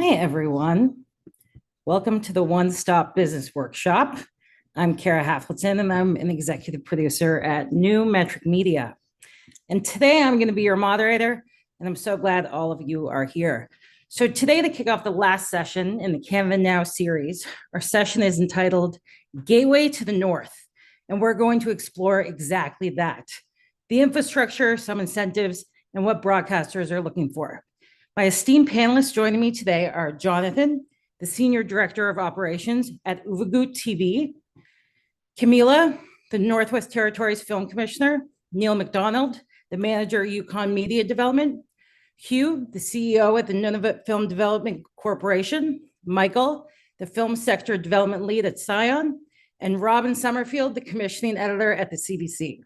Hi, everyone. Welcome to the One Stop Business Workshop. I'm Kara Haflidson, and I'm an executive producer at New Metric Media. And today I'm going to be your moderator, and I'm so glad all of you are here. So today, to kick off the last session in the Canva Now series, our session is entitled Gateway to the North, and we're going to explore exactly that: the infrastructure, some incentives, and what broadcasters are looking for. My esteemed panelists joining me today are Jonathan, the Senior Director of Operations at Uvagut TV; Camilla, the Northwest Territories Film Commissioner; Neil MacDonald, the Manager, Yukon Media Development; Hugh, the CEO at the Nunavut Film Development Corporation; Michael, the Film Sector Development Lead at CION; and Robin Summerfield, the Commissioning Editor at the CBC.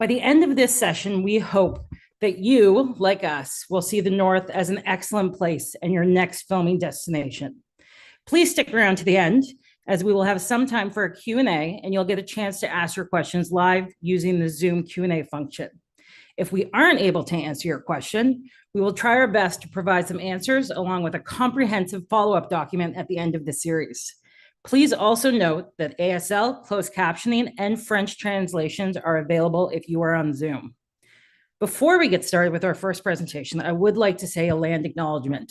By the end of this session, we hope that you, like us, will see the North as an excellent place and your next filming destination. Please stick around to the end, as we will have some time for a Q&A, and you'll get a chance to ask your questions live using the Zoom Q&A function. If we aren't able to answer your question, we will try our best to provide some answers along with a comprehensive follow-up document at the end of the series. Please also note that ASL, closed captioning, and French translations are available if you are on Zoom. Before we get started with our first presentation, I would like to say a land acknowledgement.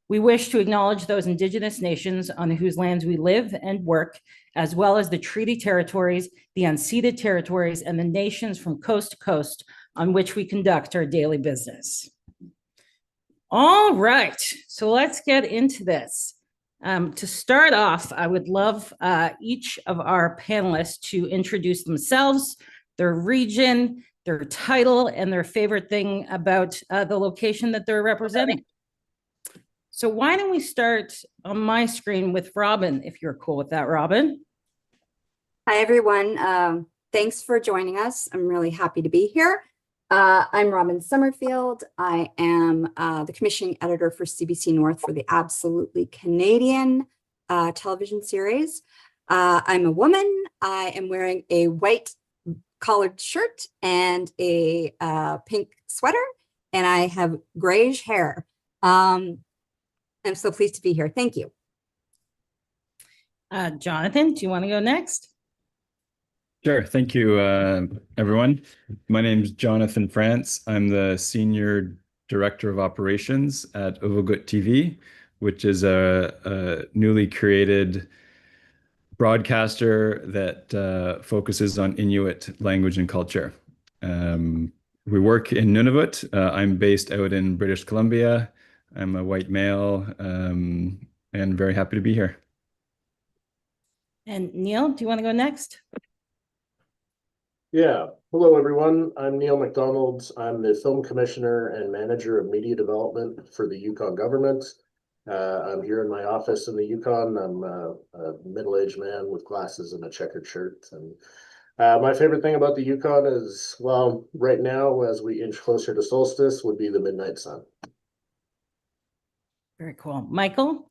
We wish to acknowledge those Indigenous nations on whose lands we live and work, as well as the treaty territories, the unceded territories, and the nations from coast to coast on which we conduct our daily business. All right, so let's get into this. To start off, I would love each of our panelists to introduce themselves, their region, their title, and their favorite thing about the location that they're representing. So why don't we start on my screen with Robin, if you're cool with that, Robin? Hi, everyone. Thanks for joining us. I'm really happy to be here. I'm Robin Summerfield. I am the commissioning editor for CBC North for the Absolutely Canadian television series. I'm a woman. I am wearing a white collared shirt and a pink sweater, and I have grayish hair. I'm so pleased to be here. Thank you. Jonathan, do you want to go next? Sure. Thank you, everyone. My name is Jonathan Frantz. I'm the Senior Director of Operations at Uvagut TV, which is a newly created broadcaster that focuses on Inuit language and culture. We work in Nunavut. I'm based out in British Columbia. I'm a white male and very happy to be here. And Neil, do you want to go next? Yeah. Hello, everyone. I'm Neil MacDonald. I'm the Film Commissioner and Manager of Media Development for the Yukon government. I'm here in my office in the Yukon. I'm a middle-aged man with glasses and a checkered shirt. And my favorite thing about the Yukon is, well, right now, as we inch closer to solstice, would be the midnight sun. Very cool. Michael?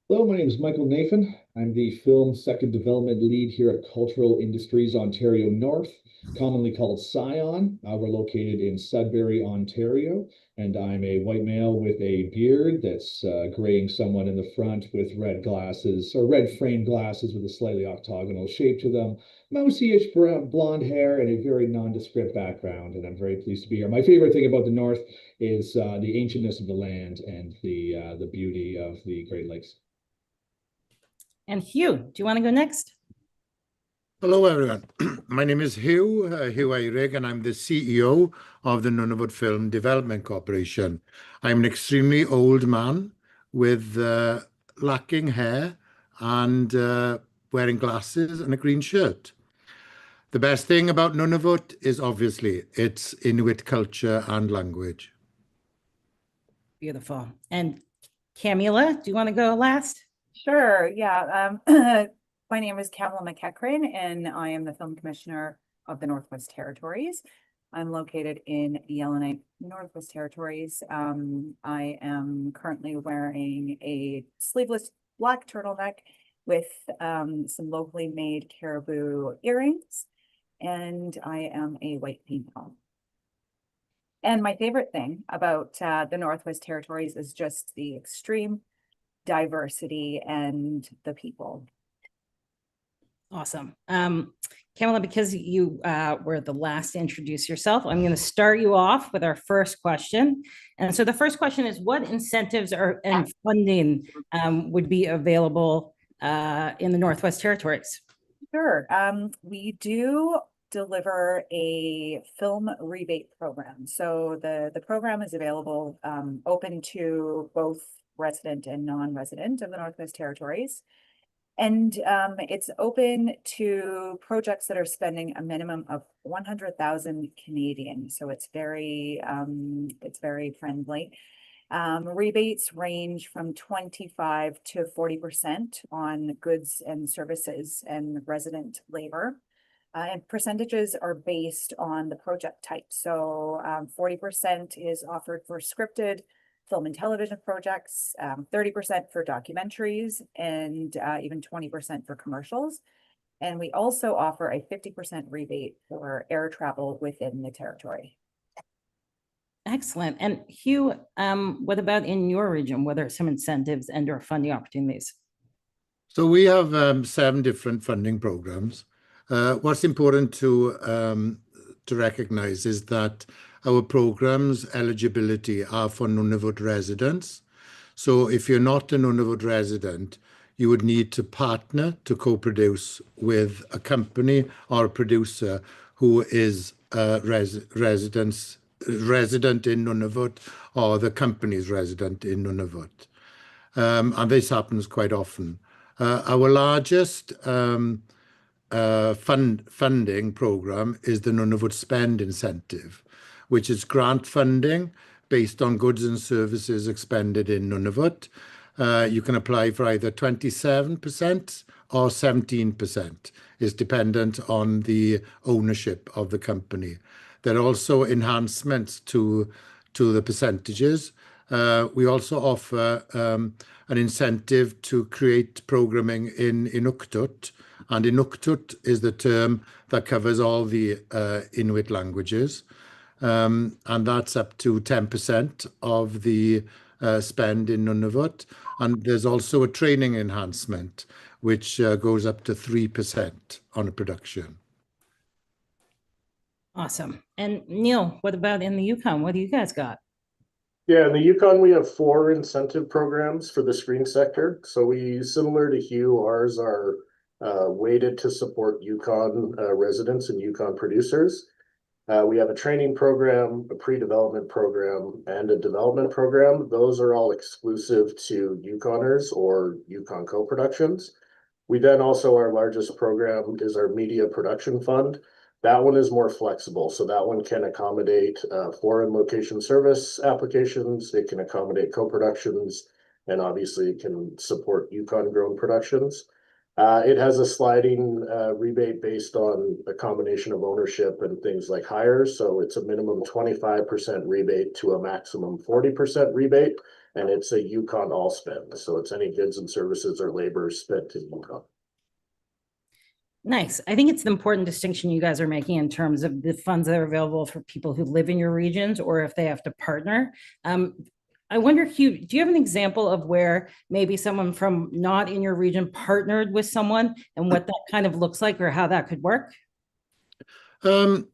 Hello, my name is Michael Naphan. I'm the Film Sector Development Lead here at Cultural Industries Ontario North, commonly called CION. We're located in Sudbury, Ontario, and I'm a white male with a beard that's graying somewhat in the front with red glasses, or red framed glasses with a slightly octagonal shape to them, mousy-ish blonde hair, and a very nondescript background, and I'm very pleased to be here. My favorite thing about the North is the ancientness of the land and the beauty of the Great Lakes. And Hugh, do you want to go next? Hello, everyone. My name is Hugh Eirug, and I'm the CEO of the Nunavut Film Development Corporation. I'm an extremely old man with lacking hair and wearing glasses and a green shirt. The best thing about Nunavut is obviously its Inuit culture and language. Beautiful. And Camilla, do you want to go last? Sure, yeah. My name is Camilla MacEachern, and I am the Film Commissioner of the Northwest Territories. I'm located in Yellowknife, Northwest Territories. I am currently wearing a sleeveless black turtleneck with some locally made caribou earrings, and I am a white female. And my favorite thing about the Northwest Territories is just the extreme diversity and the people. Awesome. Camilla, because you were the last to introduce yourself, I'm going to start you off with our first question. And so the first question is, what incentives and funding would be available in the Northwest Territories? Sure. We do deliver a film rebate program. So the program is available, open to both resident and non-resident of the Northwest Territories. And it's open to projects that are spending a minimum of 100,000 Canadian. So it's very friendly. Rebates range from 25 to 40% on goods and services and resident labor. And percentages are based on the project type. So 40% is offered for scripted film and television projects, 30% for documentaries, and even 20% for commercials. And we also offer a 50% rebate for air travel within the territory. Excellent. And Hugh, what about in your region? What are some incentives and or funding opportunities? So we have 7 different funding programs. What's important to recognize is that our programs eligibility are for Nunavut residents. So if you're not a Nunavut resident, you would need to partner to co-produce with a company or a producer who is a resident in Nunavut, or the company's resident in Nunavut. And this happens quite often. Our largest funding program is the Nunavut Spend Incentive, which is grant funding based on goods and services expended in Nunavut. You can apply for either 27% or 17%. It's dependent on the ownership of the company. There are also enhancements to the percentages. We also offer an incentive to create programming in Inuktitut, and Inuktitut is the term that covers all the Inuit languages, and that's up to 10% of the spend in Nunavut. And there's also a training enhancement, which goes up to 3% on a production. Awesome. And Neil, what about in the Yukon? What do you guys got? Yeah, in the Yukon, we have 4 incentive programs for the screen sector. So similar to Hugh, ours are weighted to support Yukon residents and Yukon producers. We have a training program, a pre-development program, and a development program. Those are all exclusive to Yukoners or Yukon co-productions. We then also, our largest program is our media production fund. That one is more flexible. So that one can accommodate foreign location service applications. It can accommodate co-productions, and obviously it can support Yukon grown productions. It has a sliding rebate based on a combination of ownership and things like hires. So it's a minimum 25% rebate to a maximum 40% rebate. And it's a Yukon all spend. So it's any goods and services or labor spent in Yukon. Nice. I think it's the important distinction you guys are making in terms of the funds that are available for people who live in your regions or if they have to partner. I wonder, Hugh, do you have an example of where maybe someone from not in your region partnered with someone and what that kind of looks like or how that could work? Well,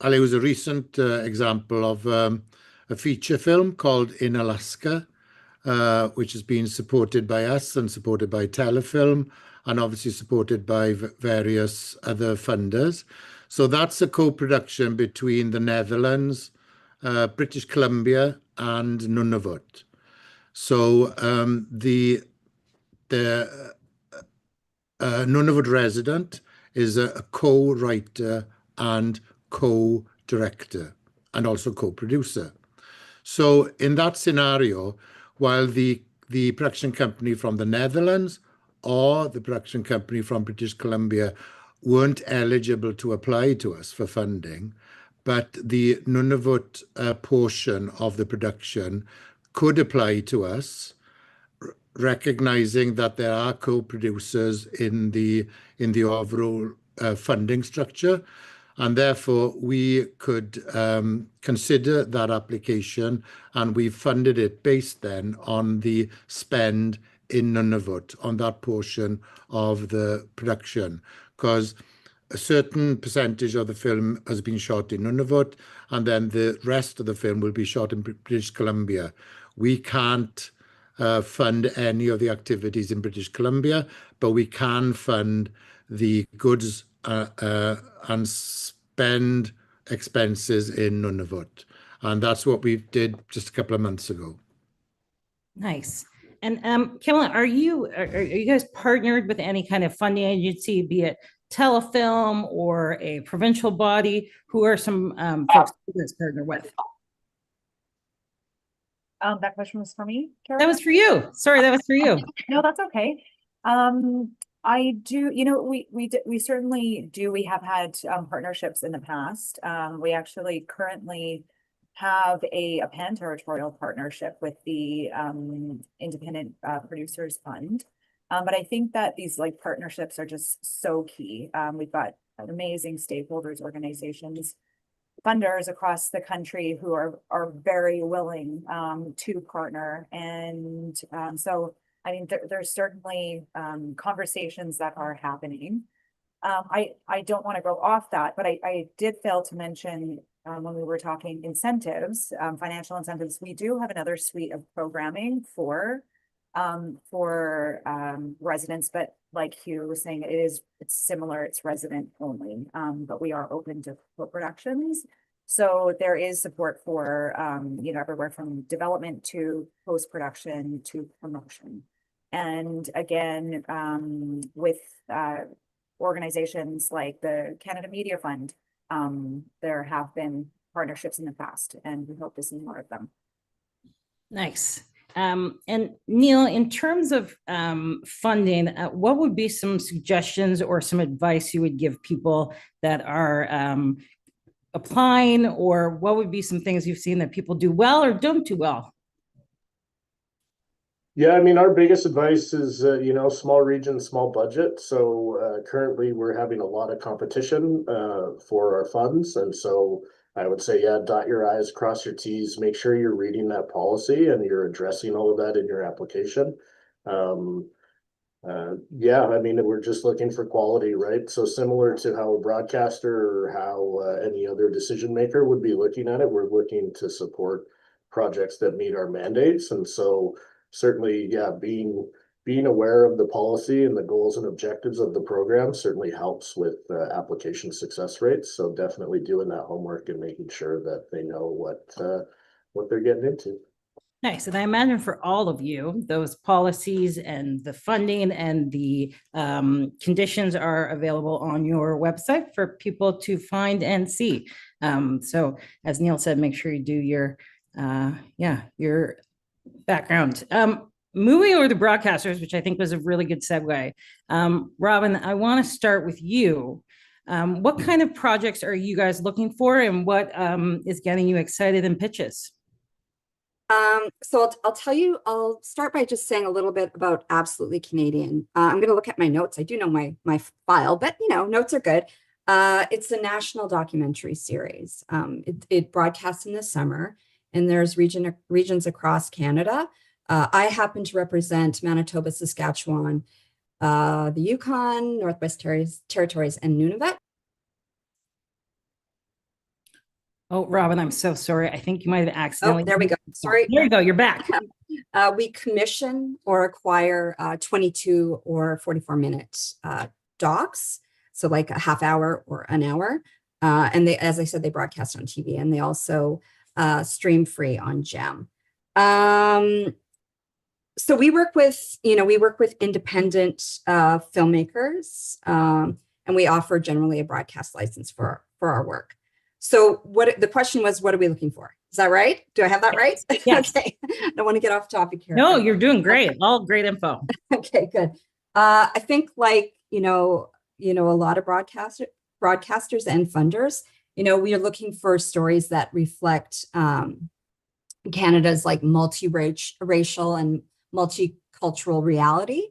I'll use a recent example of a feature film called In Alaska, which has been supported by us and supported by Telefilm, and obviously supported by various other funders. So that's a co-production between the Netherlands, British Columbia, and Nunavut. So the Nunavut resident is a co-writer and co-director, and also co-producer. So in that scenario, while the production company from the Netherlands or the production company from British Columbia weren't eligible to apply to us for funding, but the Nunavut portion of the production could apply to us, recognizing that there are co-producers in the overall funding structure. And therefore, we could consider that application, and we funded it based then on the spend in Nunavut, on that portion of the production, because a certain percentage of the film has been shot in Nunavut, and then the rest of the film will be shot in British Columbia. We can't fund any of the activities in British Columbia, but we can fund the goods and spend expenses in Nunavut. And that's what we did just a couple of months ago. Nice. And Camilla, are you guys partnered with any kind of funding agency, be it Telefilm or a provincial body? Who are some folks you guys partner with? That question was for me, Kara? That was for you. Sorry, that was for you. No, that's okay. I do, we certainly do. We have had partnerships in the past. We actually currently have a pan-territorial partnership with the Independent Producers Fund. But I think that these partnerships are just so key. We've got amazing stakeholders, organizations, funders across the country who are very willing to partner. And so, I mean, there's certainly conversations that are happening. I don't want to go off that, but I did fail to mention when we were talking incentives, financial incentives, we do have another suite of programming for residents, but like Hugh was saying, it's similar, it's resident only, but we are open to co-productions. So there is support for, everywhere from development to post-production to promotion. And again, with organizations like the Canada Media Fund, there have been partnerships in the past, and we hope to see more of them. Nice. And Neil, in terms of funding, what would be some suggestions or some advice you would give people that are applying, or what would be some things you've seen that people do well or don't do well? Yeah, I mean, our biggest advice is, small region, small budget. So currently we're having a lot of competition for our funds. And so I would say, yeah, dot your I's, cross your T's, make sure you're reading that policy and you're addressing all of that in your application. Yeah, I mean, we're just looking for quality, right? So similar to how a broadcaster or how any other decision maker would be looking at it, we're looking to support projects that meet our mandates. And so certainly, yeah, being aware of the policy and the goals and objectives of the program certainly helps with application success rates. So definitely doing that homework and making sure that they know what they're getting into. Nice. And I imagine for all of you, those policies and the funding and the conditions are available on your website for people to find and see. So as Neil said, make sure you do your background. Moving over to broadcasters, which I think was a really good segue. Robin, I want to start with you. What kind of projects are you guys looking for, and what is getting you excited in pitches? So I'll tell you, I'll start by just saying a little bit about Absolutely Canadian. I'm going to look at my notes. I do know my file, but notes are good. It's a national documentary series. It broadcasts in the summer, and there's regions across Canada. I happen to represent Manitoba, Saskatchewan, the Yukon, Northwest Territories, and Nunavut. Oh, Robin, I'm so sorry. I think you might have accidentally. Oh, there we go. Sorry. There you go. You're back. We commission or acquire 22 or 44-minute docs. So like a half hour or an hour. And they, as I said, they broadcast on TV, and they also stream free on GEM. So we work with independent filmmakers, and we offer generally a broadcast license for our work. So the question was, what are we looking for? Is that right? Do I have that right? Yes. Okay. I don't want to get off topic here. No, you're doing great. All great info. Okay, good. I think a lot of broadcasters and funders, we are looking for stories that reflect Canada's multiracial and multicultural reality.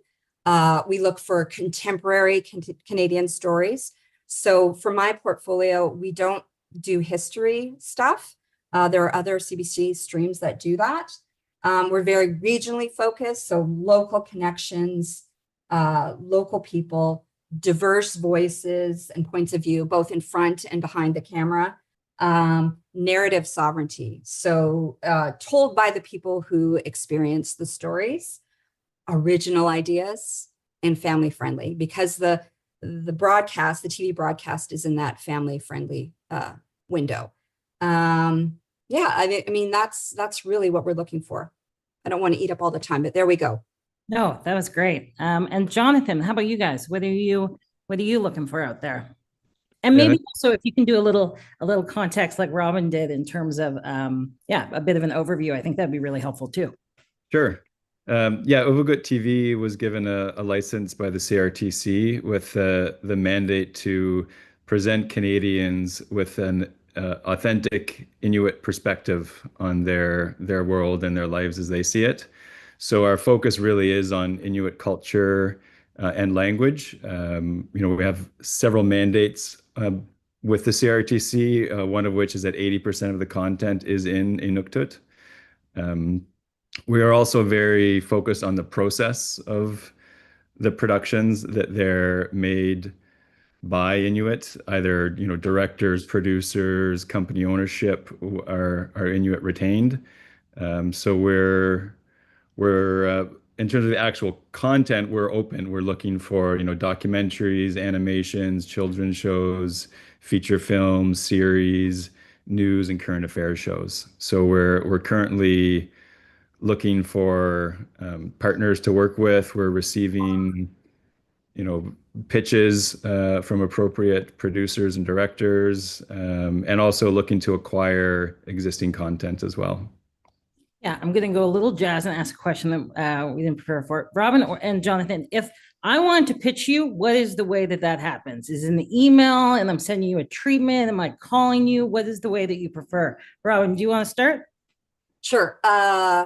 We look for contemporary Canadian stories. So for my portfolio, we don't do history stuff. There are other CBC streams that do that. We're very regionally focused, so local connections, local people, diverse voices and points of view, both in front and behind the camera. Narrative sovereignty, so told by the people who experience the stories, original ideas, and family friendly, because the broadcast, the TV broadcast, is in that family friendly window. Yeah, I mean that's really what we're looking for. I don't want to eat up all the time, but there we go. No, that was great. And Jonathan, how about you guys? What are you looking for out there? And maybe also if you can do a little context like Robin did in terms of a bit of an overview, I think that'd be really helpful too. Sure. Uvagut TV was given a license by the CRTC with the mandate to present Canadians with an authentic Inuit perspective on their world and their lives as they see it. So our focus really is on Inuit culture and language. We have several mandates with the CRTC, one of which is that 80% of the content is in Inuktitut. We are also very focused on the process of the productions, that they're made by Inuit, either directors, producers, company ownership are Inuit retained. So we're in terms of the actual content, we're open. We're looking for documentaries, animations, children's shows, feature films, series, news, and current affairs shows. So we're currently looking for partners to work with. We're receiving pitches from appropriate producers and directors, and also looking to acquire existing content as well. Yeah, I'm going to go a little jazz and ask a question that we didn't prepare for. Robin and Jonathan, if I want to pitch you, what is the way that happens? Is it in the email and I'm sending you a treatment? Am I calling you? What is the way that you prefer? Robin, do you want to start? Sure. Yeah,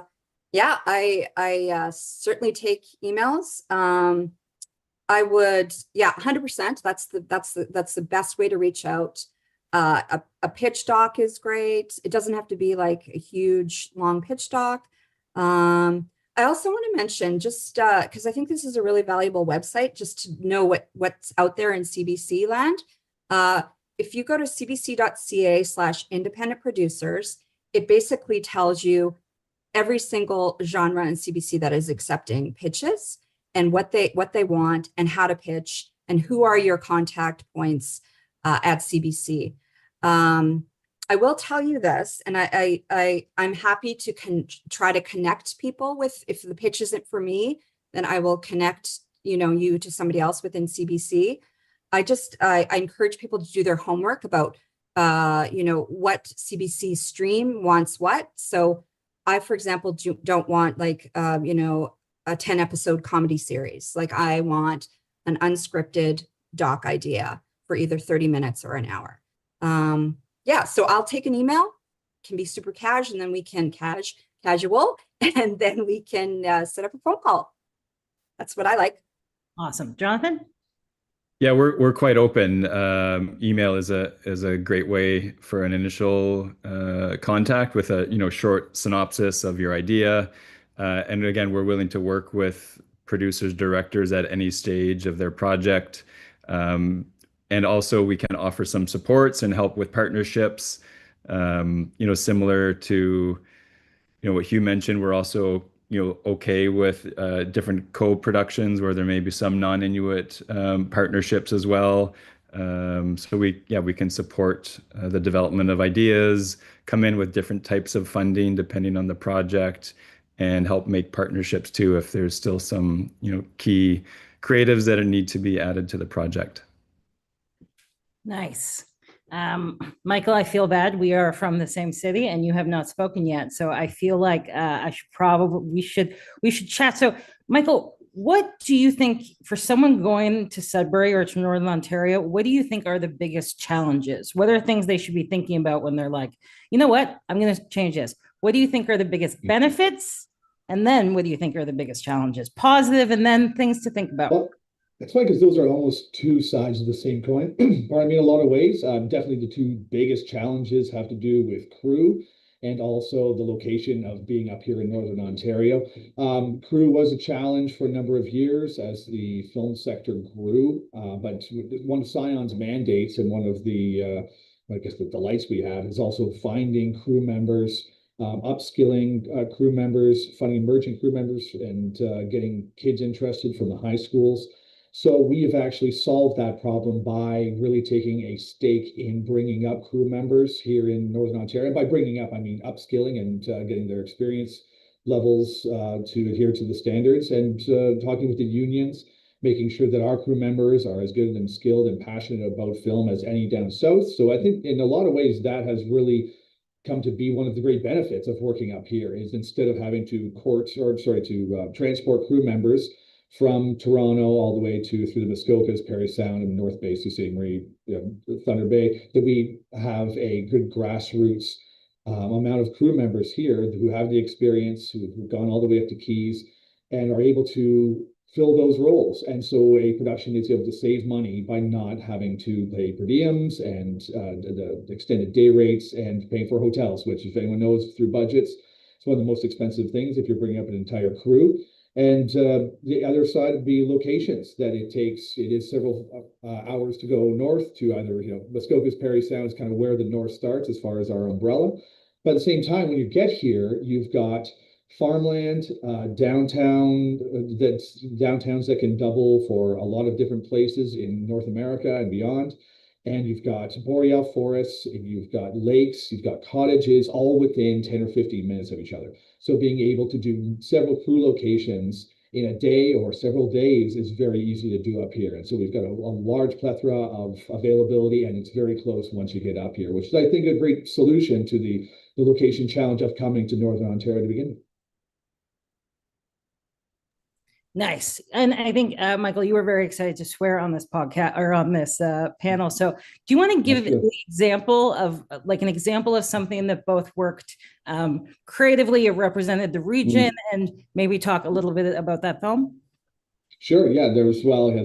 I certainly take emails. I would, 100%. That's the best way to reach out. A pitch doc is great. It doesn't have to be like a huge long pitch doc. I also want to mention, just because I think this is a really valuable website, just to know what's out there in CBC land. If you go to cbc.ca/independent producers, it basically tells you every single genre in CBC that is accepting pitches and what they want and how to pitch and who are your contact points at CBC. I will tell you this, and I'm happy to try to connect people with, if the pitch isn't for me, then I will connect you to somebody else within CBC. I encourage people to do their homework about what CBC stream wants what. So I, for example, don't want like a 10-episode comedy series. Like I want an unscripted doc idea for either 30 minutes or an hour. So I'll take an email, can be super cash, and then we can casual, and then we can set up a phone call. That's what I like. Awesome. Jonathan? Yeah, we're quite open. Email is a great way for an initial contact with a short synopsis of your idea. And again, we're willing to work with producers, directors at any stage of their project. And also we can offer some supports and help with partnerships. Similar to what Hugh mentioned, we're also okay with different co-productions where there may be some non-Inuit partnerships as well. So we can support the development of ideas, come in with different types of funding depending on the project, and help make partnerships too if there's still some key creatives that need to be added to the project. Nice. Michael, I feel bad. We are from the same city and you have not spoken yet. So I feel like we should chat. So Michael, what do you think for someone going to Sudbury or to Northern Ontario, what do you think are the biggest challenges? What are things they should be thinking about when they're like, you know what, I'm going to change this? What do you think are the biggest benefits? And then what do you think are the biggest challenges? Positive, and then things to think about. It's funny because those are almost two sides of the same coin. Or I mean, a lot of ways. Definitely the two biggest challenges have to do with crew and also the location of being up here in Northern Ontario. Crew was a challenge for a number of years as the film sector grew, but one of CION's mandates and one of the, I guess, the delights we have is also finding crew members, upskilling crew members, finding emerging crew members, and getting kids interested from the high schools. So we have actually solved that problem by really taking a stake in bringing up crew members here in Northern Ontario. And by bringing up, I mean upskilling and getting their experience levels to adhere to the standards, and talking with the unions, making sure that our crew members are as good and skilled and passionate about film as any down south. So I think in a lot of ways that has really come to be one of the great benefits of working up here, is instead of having to transport crew members from Toronto all the way to through the Muskokas, Parry Sound, and North Bay, Sault Ste. Marie, Thunder Bay, that we have a good grassroots amount of crew members here who have the experience, who've gone all the way up to Keys, and are able to fill those roles. And so a production is able to save money by not having to pay per diems and the extended day rates and paying for hotels, which, if anyone knows through budgets, it's one of the most expensive things if you're bringing up an entire crew. And the other side would be locations that it takes. It is several hours to go north to either, Muskokas, Parry Sound is kind of where the north starts as far as our umbrella. But at the same time, when you get here, you've got farmland, downtowns that can double for a lot of different places in North America and beyond. And you've got boreal forests, you've got lakes, you've got cottages, all within 10 or 15 minutes of each other. So being able to do several crew locations in a day or several days is very easy to do up here. And so we've got a large plethora of availability, and it's very close once you get up here, which is, I think, a great solution to the location challenge of coming to Northern Ontario to begin with. Nice. And I think, Michael, you were very excited to swear on this podcast or on this panel. So do you want to give an example of something that both worked creatively or represented the region, and maybe talk a little bit about that film? Sure. Yeah, this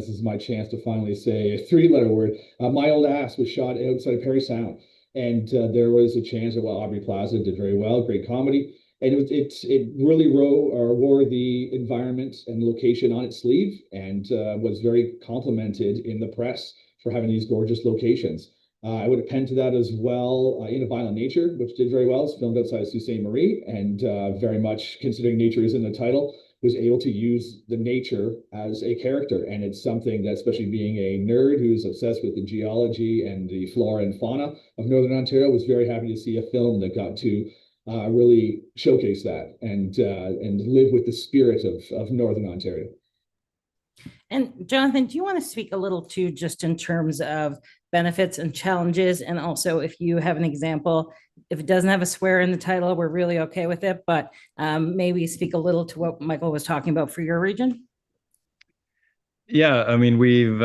is my chance to finally say a three-letter word. My Old Ass was shot outside of Parry Sound. And there was a chance that, Aubrey Plaza did very well, great comedy. And it really wore the environment and location on its sleeve, and was very complimented in the press for having these gorgeous locations. I would append to that as well In a Violent Nature, which did very well. It's filmed outside of Sault Ste. Marie, and very much, considering nature is in the title, was able to use the nature as a character. And it's something that, especially being a nerd who's obsessed with the geology and the flora and fauna of Northern Ontario, was very happy to see a film that got to really showcase that and live with the spirit of Northern Ontario. And Jonathan, do you want to speak a little too, just in terms of benefits and challenges? And also, if you have an example, if it doesn't have a swear in the title, we're really okay with it, but maybe speak a little to what Michael was talking about for your region. Yeah, I mean, we've,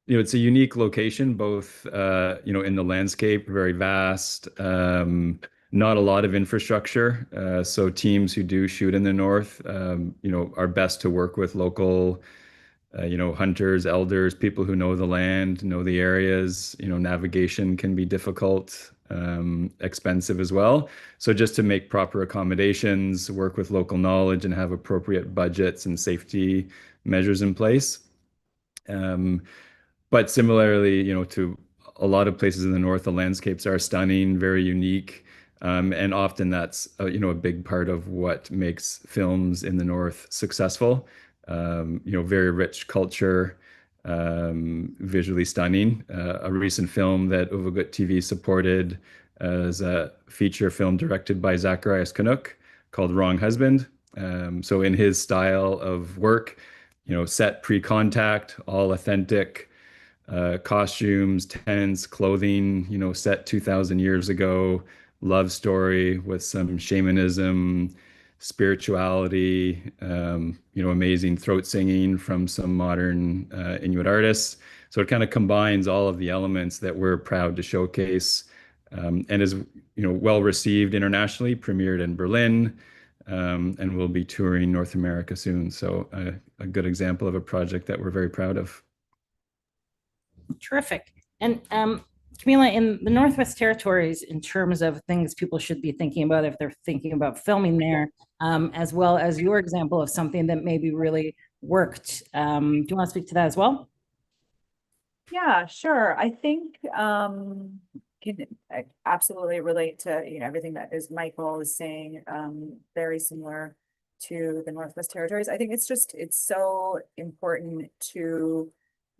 it's a unique location, both, in the landscape, very vast, not a lot of infrastructure. So teams who do shoot in the north, are best to work with local, hunters, elders, people who know the land, know the areas. Navigation can be difficult, expensive as well. So just to make proper accommodations, work with local knowledge, and have appropriate budgets and safety measures in place. But similarly, to a lot of places in the north, the landscapes are stunning, very unique. And often that's, a big part of what makes films in the north successful. Very rich culture, visually stunning. A recent film that Uvagut TV supported is a feature film directed by Zacharias Canuck called Wrong Husband. So in his style of work, set pre-contact, all authentic, costumes, tents, clothing, set 2,000 years ago, love story with some shamanism, spirituality, amazing throat singing from some modern Inuit artists. So it kind of combines all of the elements that we're proud to showcase, and is, well received internationally, premiered in Berlin, and we'll be touring North America soon. So a good example of a project that we're very proud of. Terrific. And Camilla, in the Northwest Territories, in terms of things people should be thinking about if they're thinking about filming there, as well as your example of something that maybe really worked. Do you want to speak to that as well? Yeah, sure. I think can absolutely relate to everything that is Michael is saying. Very similar to the Northwest Territories. I think it's so important to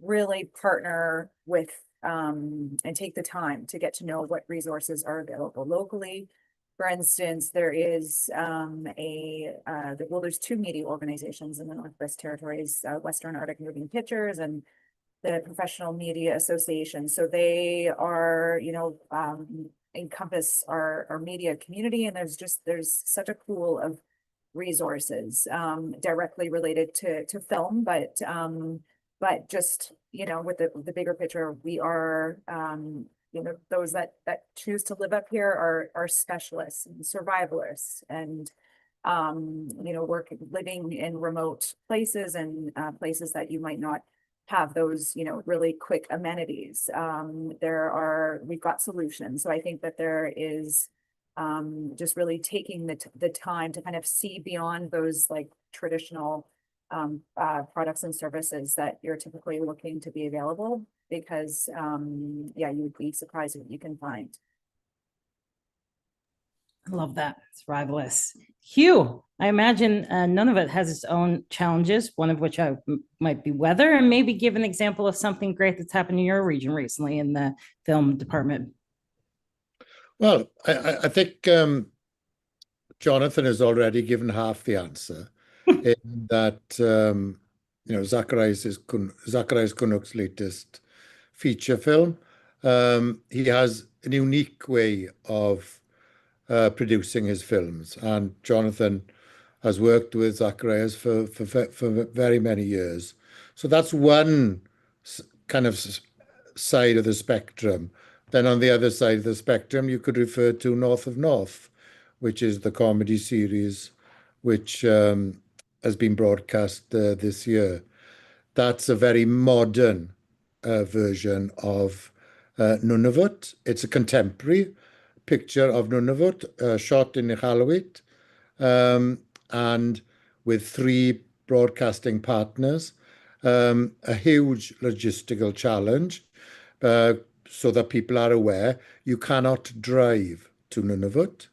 really partner with and take the time to get to know what resources are available locally. For instance, there is there's two media organizations in the Northwest Territories, Western Arctic Moving Pictures and the Professional Media Association. So they are, encompass our media community, and there's such a pool of resources directly related to film, but just with the bigger picture, we are those that choose to live up here are specialists and survivalists and living in remote places and places that you might not have those really quick amenities. We've got solutions. So I think that there is just really taking the time to kind of see beyond those like traditional products and services that you're typically looking to be available, because you would be surprised what you can find. I love that. It's rivalous. Hugh, I imagine none of it has its own challenges, one of which might be weather, and maybe give an example of something great that's happened in your region recently in the film department. Well, I think Jonathan has already given half the answer in that, Zacharias Canuck's latest feature film. He has a unique way of producing his films, and Jonathan has worked with Zacharias for very many years. So that's one kind of side of the spectrum. Then on the other side of the spectrum, you could refer to North of North, which is the comedy series which has been broadcast this year. That's a very modern version of Nunavut. It's a contemporary picture of Nunavut, shot in Iqaluit, and with 3 broadcasting partners. A huge logistical challenge, so that people are aware. You cannot drive to Nunavut.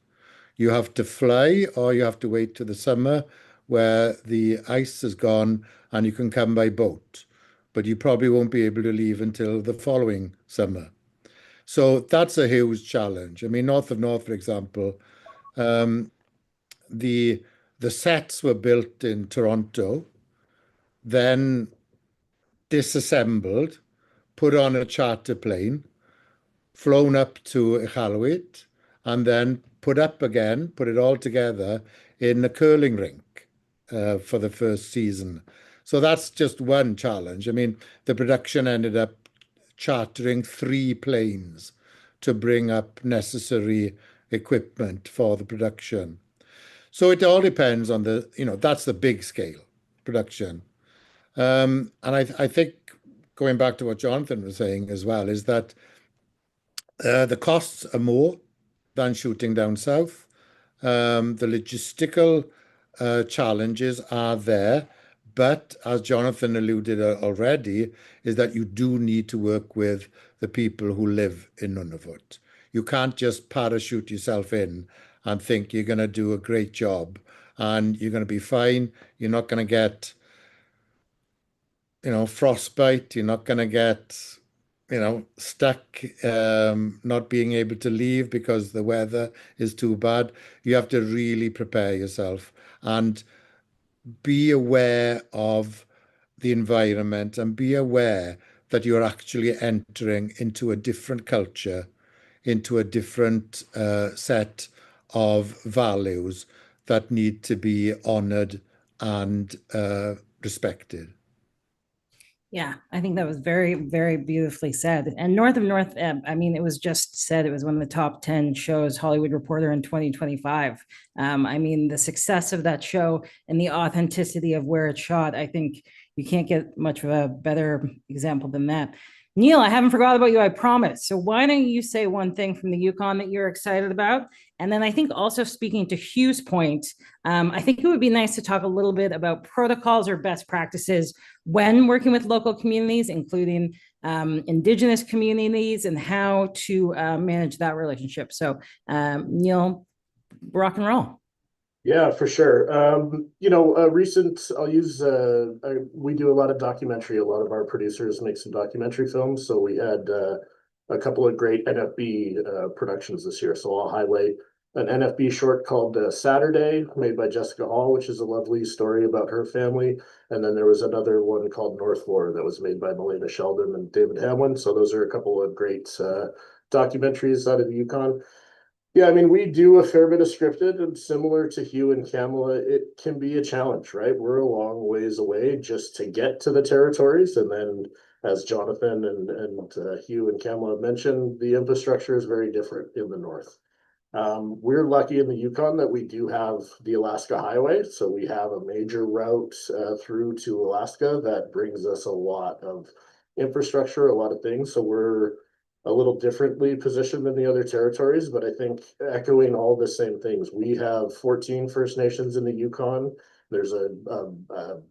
You have to fly, or you have to wait to the summer where the ice is gone and you can come by boat. But you probably won't be able to leave until the following summer. So that's a huge challenge. I mean, North of North, for example, the sets were built in Toronto, then disassembled, put on a charter plane, flown up to Iqaluit, and then put up again, put it all together in a curling rink for the first season. So that's just one challenge. I mean, the production ended up chartering 3 planes to bring up necessary equipment for the production. So it all depends on that's the big scale production. And I think going back to what Jonathan was saying as well, is that the costs are more than shooting down south. The logistical challenges are there, but as Jonathan alluded already, is that you do need to work with the people who live in Nunavut. You can't just parachute yourself in and think you're going to do a great job and you're going to be fine. You're not going to get, frostbite. You're not going to get, stuck, not being able to leave because the weather is too bad. You have to really prepare yourself and be aware of the environment and be aware that you're actually entering into a different culture, into a different set of values that need to be honored and respected. Yeah, I think that was very, very beautifully said. And North of North, I mean, it was just said it was one of the top 10 shows, Hollywood Reporter in 2025. I mean, the success of that show and the authenticity of where it's shot, I think you can't get much of a better example than that. Neil, I haven't forgot about you, I promise. So why don't you say one thing from the Yukon that you're excited about? And then I think also speaking to Hugh's point, I think it would be nice to talk a little bit about protocols or best practices when working with local communities, including Indigenous communities, and how to manage that relationship. So, Neil, rock and roll. Yeah, for sure. I'll use, we do a lot of documentary. A lot of our producers make some documentary films. So we had a couple of great NFB productions this year. So I'll highlight an NFB short called Saturday, made by Jessica Hall, which is a lovely story about her family. And then there was another one called North Floor that was made by Melina Sheldon and David Hamlin. So those are a couple of great documentaries out of the Yukon. Yeah, I mean, we do a fair bit of scripted, and similar to Hugh and Camilla, it can be a challenge, right? We're a long ways away just to get to the territories. And then, as Jonathan and Hugh and Camilla mentioned, the infrastructure is very different in the north. We're lucky in the Yukon that we do have the Alaska Highway. So we have a major route through to Alaska that brings us a lot of infrastructure, a lot of things. So we're a little differently positioned than the other territories, but I think echoing all the same things. We have 14 First Nations in the Yukon. There's a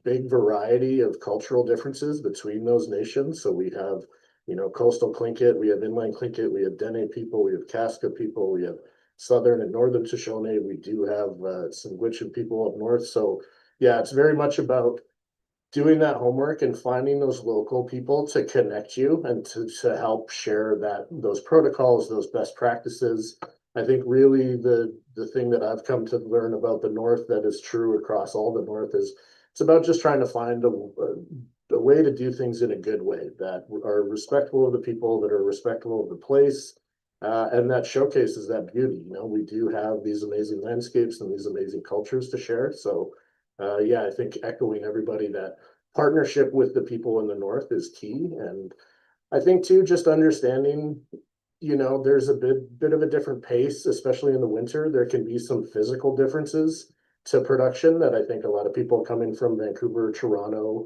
big variety of cultural differences between those nations. So we have, coastal Tlingit, we have inland Tlingit, we have Dene people, we have Casca people, we have Southern and Northern Shoshone. We do have some Gwich'in people up north. So yeah, it's very much about doing that homework and finding those local people to connect you and to help share those protocols, those best practices. I think really the thing that I've come to learn about the North that is true across all the North is it's about just trying to find a way to do things in a good way that are respectful of the people, that are respectful of the place, and that showcases that beauty. We do have these amazing landscapes and these amazing cultures to share. So yeah, I think echoing everybody that partnership with the people in the North is key. And I think too, just understanding, there's a bit of a different pace, especially in the winter. There can be some physical differences to production that I think a lot of people coming from Vancouver, Toronto,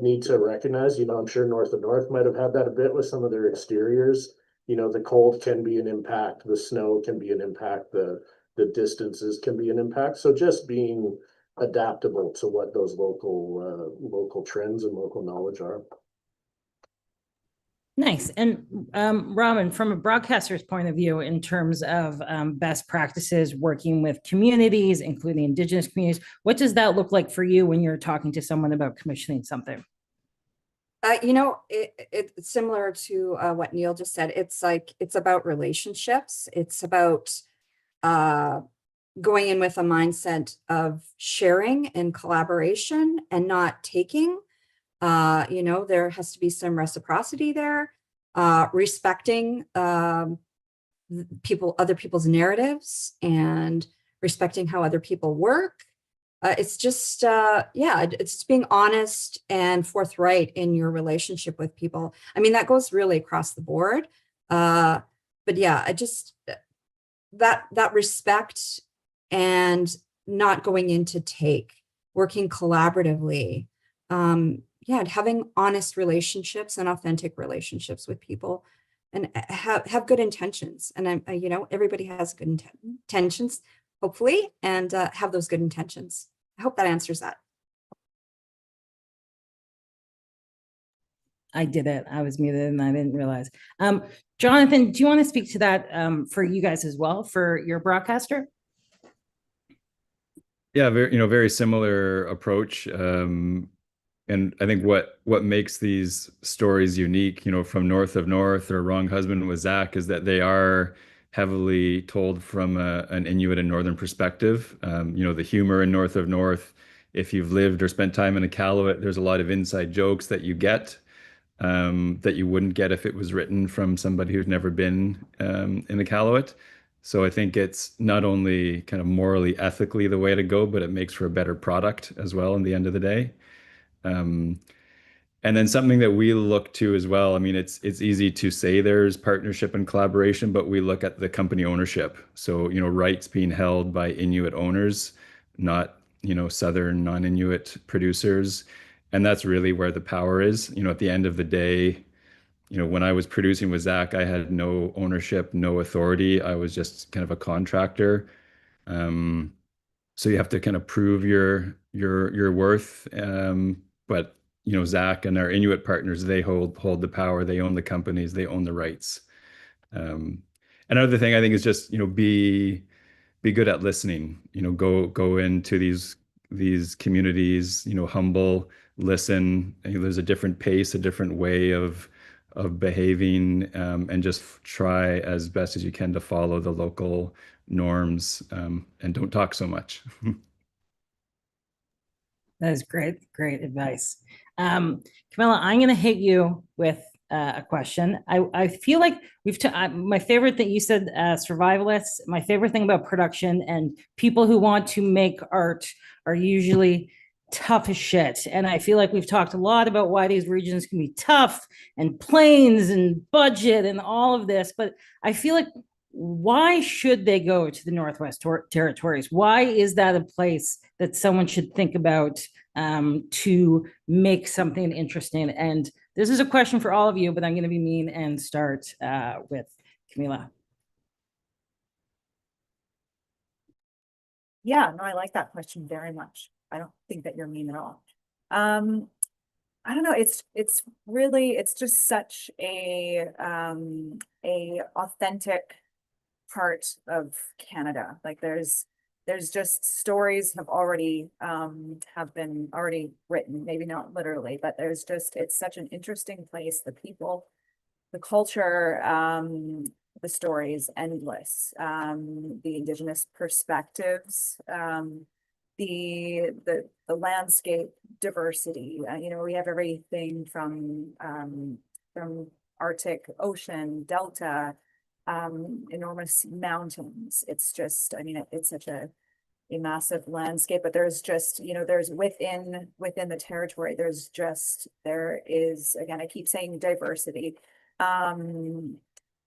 need to recognize. I'm sure North of North might have had that a bit with some of their exteriors. The cold can be an impact, the snow can be an impact, the distances can be an impact. So just being adaptable to what those local trends and local knowledge are. Nice. And Robin, from a broadcaster's point of view, in terms of best practices working with communities, including Indigenous communities, what does that look like for you when you're talking to someone about commissioning something? It's similar to what Neil just said. It's about relationships. It's about going in with a mindset of sharing and collaboration and not taking. There has to be some reciprocity there, respecting other people's narratives and respecting how other people work. It's just, it's being honest and forthright in your relationship with people. I mean, that goes really across the board. But yeah, that respect and not going in to take, working collaboratively, having honest relationships and authentic relationships with people, and have good intentions. And everybody has good intentions, hopefully, and have those good intentions. I hope that answers that. I did it. I was muted and I didn't realize. Jonathan, do you want to speak to that for you guys as well, for your broadcaster? Yeah, very similar approach. And I think what makes these stories unique, from North of North or Wrong Husband with Zach, is that they are heavily told from an Inuit and Northern perspective. The humor in North of North, if you've lived or spent time in Iqaluit, there's a lot of inside jokes that you get that you wouldn't get if it was written from somebody who's never been in Iqaluit. So I think it's not only kind of morally, ethically the way to go, but it makes for a better product as well in the end of the day. And then something that we look to as well, I mean, it's easy to say there's partnership and collaboration, but we look at the company ownership. So, rights being held by Inuit owners, not, Southern non-Inuit producers. And that's really where the power is. At the end of the day, when I was producing with Zach, I had no ownership, no authority. I was just kind of a contractor. Um, so you have to kind of prove your worth. But Zach and our Inuit partners, they hold the power. They own the companies. They own the rights. Another thing I think is just be good at listening. Go into these communities. Humble, listen. There's a different pace, a different way of behaving, and just try as best as you can to follow the local norms, and don't talk so much. That is great advice. Camilla, I'm going to hit you with a question. I feel like my favorite thing you said, survivalists. My favorite thing about production and people who want to make art are usually tough as shit. And I feel like we've talked a lot about why these regions can be tough and planes and budget and all of this. But I feel like, why should they go to the Northwest Territories? Why is that a place that someone should think about to make something interesting? And this is a question for all of you, but I'm going to be mean and start with Camilla. Yeah, no, I like that question very much. I don't think that you're mean at all. I don't know. It's really, it's just such a authentic part of Canada. Like there's just stories have been already written, maybe not literally, but it's such an interesting place. The people, the culture, the stories, endless. The Indigenous perspectives, the landscape diversity. We have everything from Arctic Ocean, Delta, enormous mountains. It's just, it's such a massive landscape, but there's just, there's within the territory, there is, again, I keep saying diversity.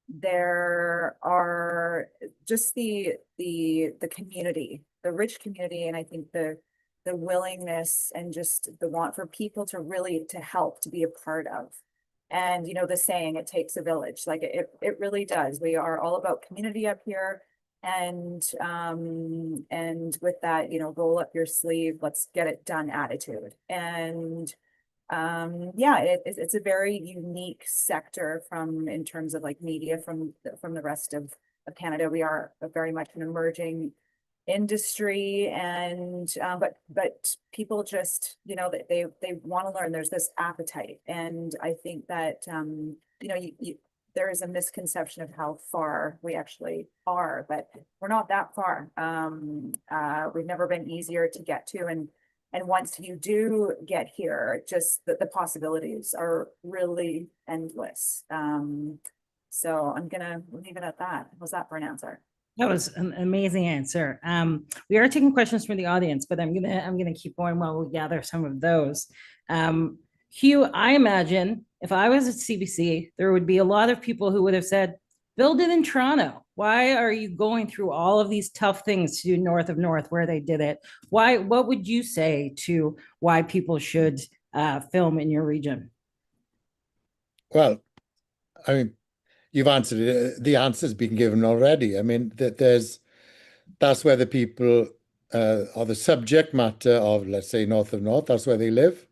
There are just the community, the rich community, and I think the willingness and just the want for people to really to help, to be a part of. And the saying, it takes a village. Like it really does. We are all about community up here. And with that, roll up your sleeve, let's get it done attitude. And yeah, it's a very unique sector in terms of like media from the rest of Canada. We are very much an emerging industry, and but people just they want to learn. There's this appetite, and I think that there is a misconception of how far we actually are, but we're not that far. We've never been easier to get to, and once you do get here, just the possibilities are really endless. So I'm gonna leave it at that. How's that for an answer? That was an amazing answer. We are taking questions from the audience, but I'm gonna keep going while we gather some of those. Hugh, I imagine if I was at CBC, there would be a lot of people who would have said, build it in Toronto. Why are you going through all of these tough things to do north of North where they did it? What would you say to why people should film in your region? Well, I mean, you've answered it. The answer's been given already. I mean, that's where the people or the subject matter of, let's say, north of North, that's where they live.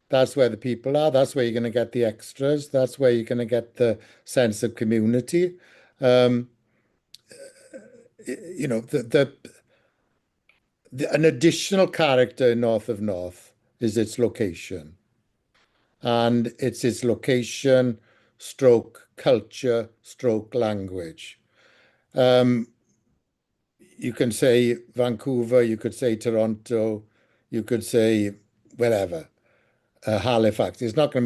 That's where the people are. That's where you're going to get the extras. That's where you're going to get the sense of community. An additional character in north of North is its location. And it's its location, stroke culture, stroke language. You can say Vancouver, you could say Toronto, you could say wherever, Halifax. You're not going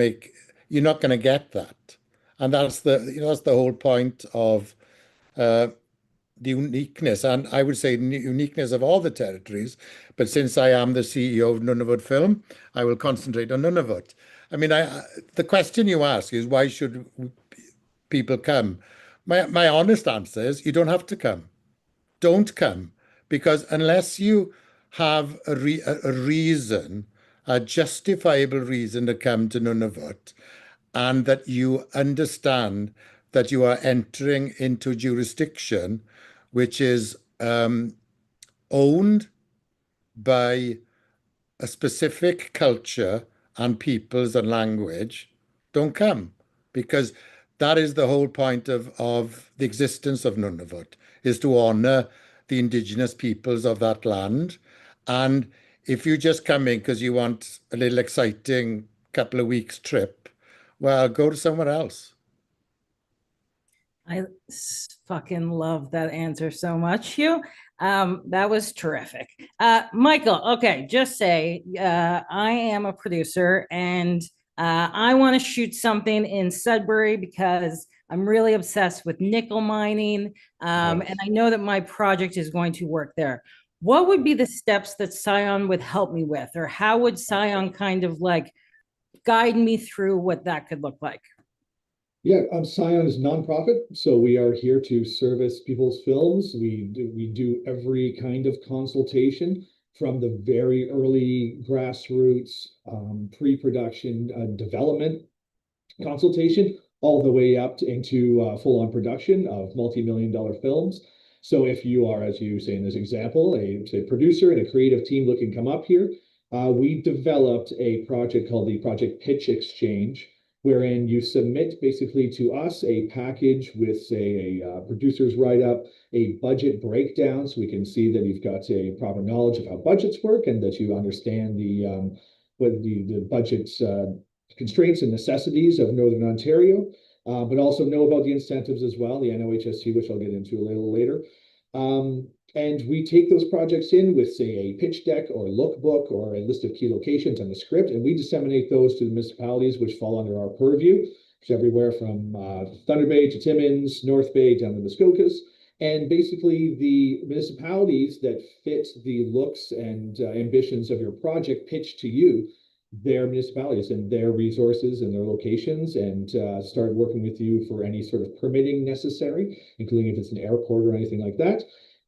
to get that. And that's the whole point of the uniqueness, and I would say uniqueness of all the territories. But since I am the CEO of Nunavut Film, I will concentrate on Nunavut. I mean, the question you ask is, why should people come? My honest answer is, you don't have to come. Don't come, because unless you have a reason, a justifiable reason to come to Nunavut, and that you understand that you are entering into jurisdiction which is owned by a specific culture and peoples and language, don't come, because that is the whole point of the existence of Nunavut, is to honor the indigenous peoples of that land. And if you just come in because you want a little exciting couple of weeks trip, well, go to somewhere else. I fucking love that answer so much, Hugh. That was terrific. Michael, okay, just say I am a producer and I want to shoot something in Sudbury because I'm really obsessed with nickel mining. And I know that my project is going to work there. What would be the steps that CION would help me with, or how would CION kind of like guide me through what that could look like? Yeah, CION is nonprofit, so we are here to service people's films. We do every kind of consultation, from the very early grassroots pre-production development consultation all the way up into full-on production of multi-million-dollar films. So if you are, as you say in this example, a producer and a creative team looking to come up here, we developed a project called the Project Pitch Exchange, wherein you submit basically to us a package with, say, a producer's write-up, a budget breakdown, so we can see that you've got a proper knowledge of how budgets work and that you understand the budget's constraints and necessities of Northern Ontario, but also know about the incentives as well, the NOHST, which I'll get into a little later. And we take those projects in with, say, a pitch deck or lookbook or a list of key locations and a script, and we disseminate those to the municipalities which fall under our purview, which is everywhere from Thunder Bay to Timmins, North Bay down to Muskokas. And basically, the municipalities that fit the looks and ambitions of your project pitch to you their municipalities and their resources and their locations, and start working with you for any sort of permitting necessary, including if it's an airport or anything like that.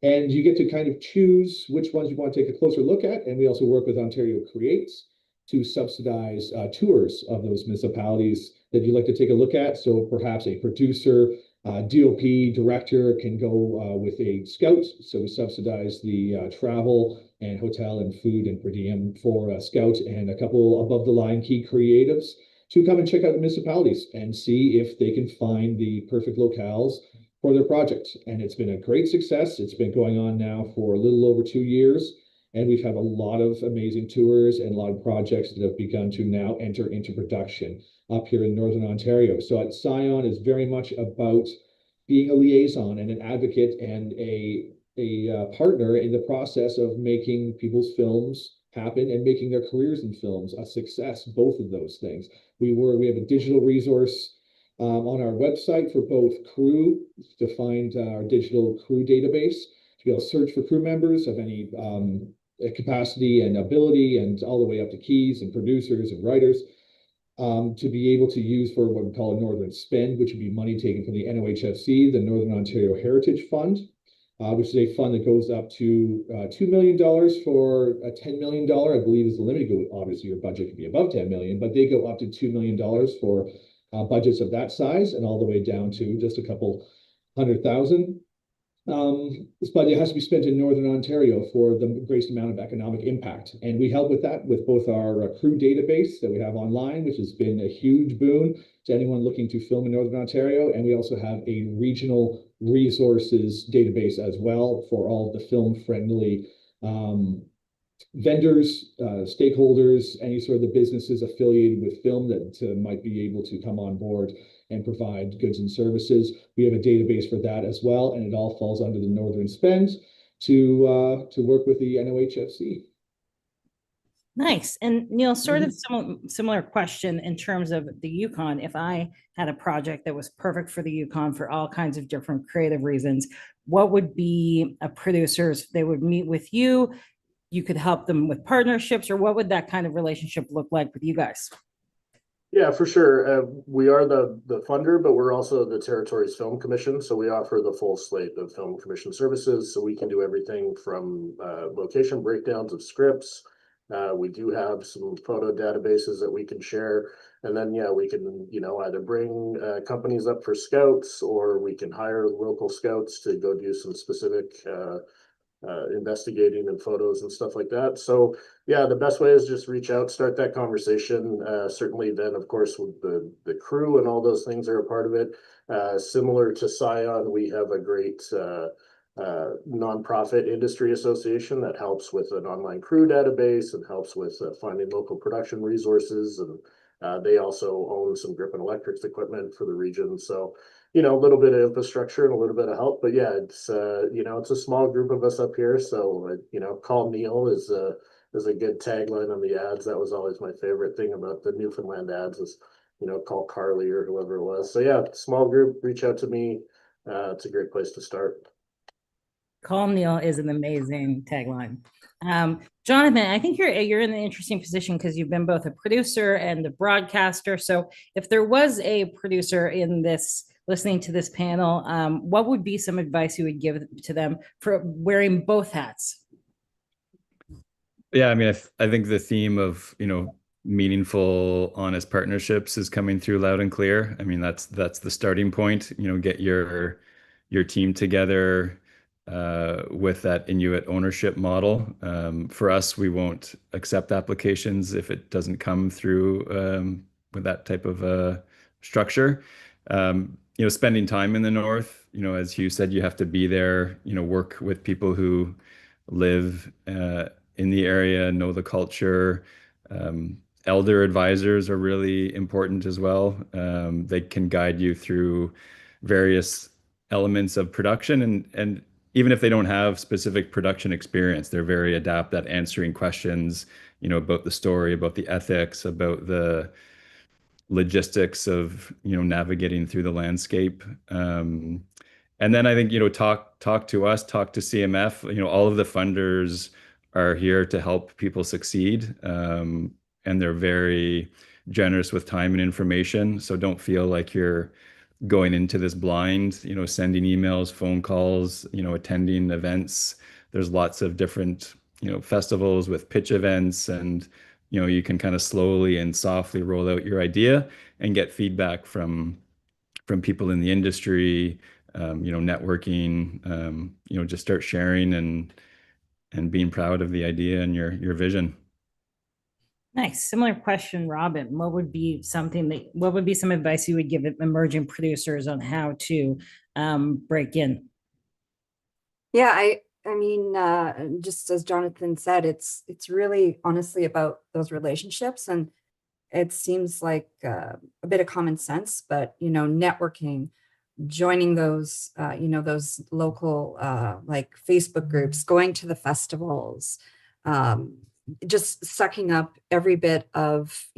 And you get to kind of choose which ones you want to take a closer look at. And we also work with Ontario Creates to subsidize tours of those municipalities that you'd like to take a look at. So perhaps a producer, DOP director can go with a scout. So we subsidize the travel and hotel and food and per diem for a scout and a couple above the line key creatives to come and check out the municipalities and see if they can find the perfect locales for their project. And it's been a great success. It's been going on now for a little over 2 years. And we've had a lot of amazing tours and a lot of projects that have begun to now enter into production up here in Northern Ontario. So at CION is very much about being a liaison and an advocate and a partner in the process of making people's films happen and making their careers in films a success, both of those things. We have a digital resource on our website for both crew, to find our digital crew database, to be able to search for crew members of any capacity and ability, and all the way up to keys and producers and writers, to be able to use for what we call a Northern Spend, which would be money taken from the NOHFC, the Northern Ontario Heritage Fund, which is a fund that goes up to $2 million for a $10 million, I believe is the limit. Obviously, your budget could be above 10 million, but they go up to $2 million for budgets of that size, and all the way down to just a couple $100,000. But it has to be spent in Northern Ontario for the greatest amount of economic impact. And we help with that with both our crew database that we have online, which has been a huge boon to anyone looking to film in Northern Ontario. And we also have a regional resources database as well for all of the film-friendly vendors, stakeholders, any sort of the businesses affiliated with film that might be able to come on board and provide goods and services. We have a database for that as well, and it all falls under the Northern Spend to work with the NOHFC. Nice. And Neil, sort of similar question in terms of the Yukon. If I had a project that was perfect for the Yukon for all kinds of different creative reasons, what would be a producer's? They would meet with you. You could help them with partnerships, or what would that kind of relationship look like with you guys? Yeah, for sure. We are the funder, but we're also the territory's film commission. So we offer the full slate of film commission services. So we can do everything from location breakdowns of scripts. We do have some photo databases that we can share. And then, yeah, we can, either bring companies up for scouts, or we can hire local scouts to go do some specific investigating and photos and stuff like that. So yeah, the best way is just reach out, start that conversation. Certainly then, of course, with the crew and all those things are a part of it. Similar to CION, we have a great nonprofit industry association that helps with an online crew database and helps with finding local production resources. And they also own some grip and electrics equipment for the region. So a little bit of infrastructure and a little bit of help, but yeah, it's it's a small group of us up here. So call Neil is a good tagline on the ads. That was always my favorite thing about the Newfoundland ads is call Carly or whoever it was. So yeah, small group, reach out to me. It's a great place to start. Call Neil is an amazing tagline. Jonathan, I think you're in an interesting position because you've been both a producer and a broadcaster. So if there was a producer in this listening to this panel, what would be some advice you would give to them for wearing both hats? Yeah, I mean, I think the theme of, meaningful, honest partnerships is coming through loud and clear. I mean, that's the starting point. Get your team together with that Inuit ownership model. For us, we won't accept applications if it doesn't come through with that type of structure. Spending time in the North, as Hugh said, you have to be there, work with people who live in the area, know the culture. Elder advisors are really important as well. They can guide you through various elements of production, and even if they don't have specific production experience, they're very adept at answering questions, about the story, about the ethics, about the logistics of navigating through the landscape. And then I think talk to us, talk to CMF. All of the funders are here to help people succeed, and they're very generous with time and information. So don't feel like you're going into this blind. Sending emails, phone calls, attending events. There's lots of different festivals with pitch events, and you can kind of slowly and softly roll out your idea and get feedback from people in the industry, networking, just start sharing and being proud of the idea and your vision. Nice. Similar question, Robin. What would be some advice you would give emerging producers on how to break in? Yeah, I mean, just as Jonathan said, it's really honestly about those relationships, and it seems like a bit of common sense, but networking, joining those those local like Facebook groups, going to the festivals, just sucking up every bit of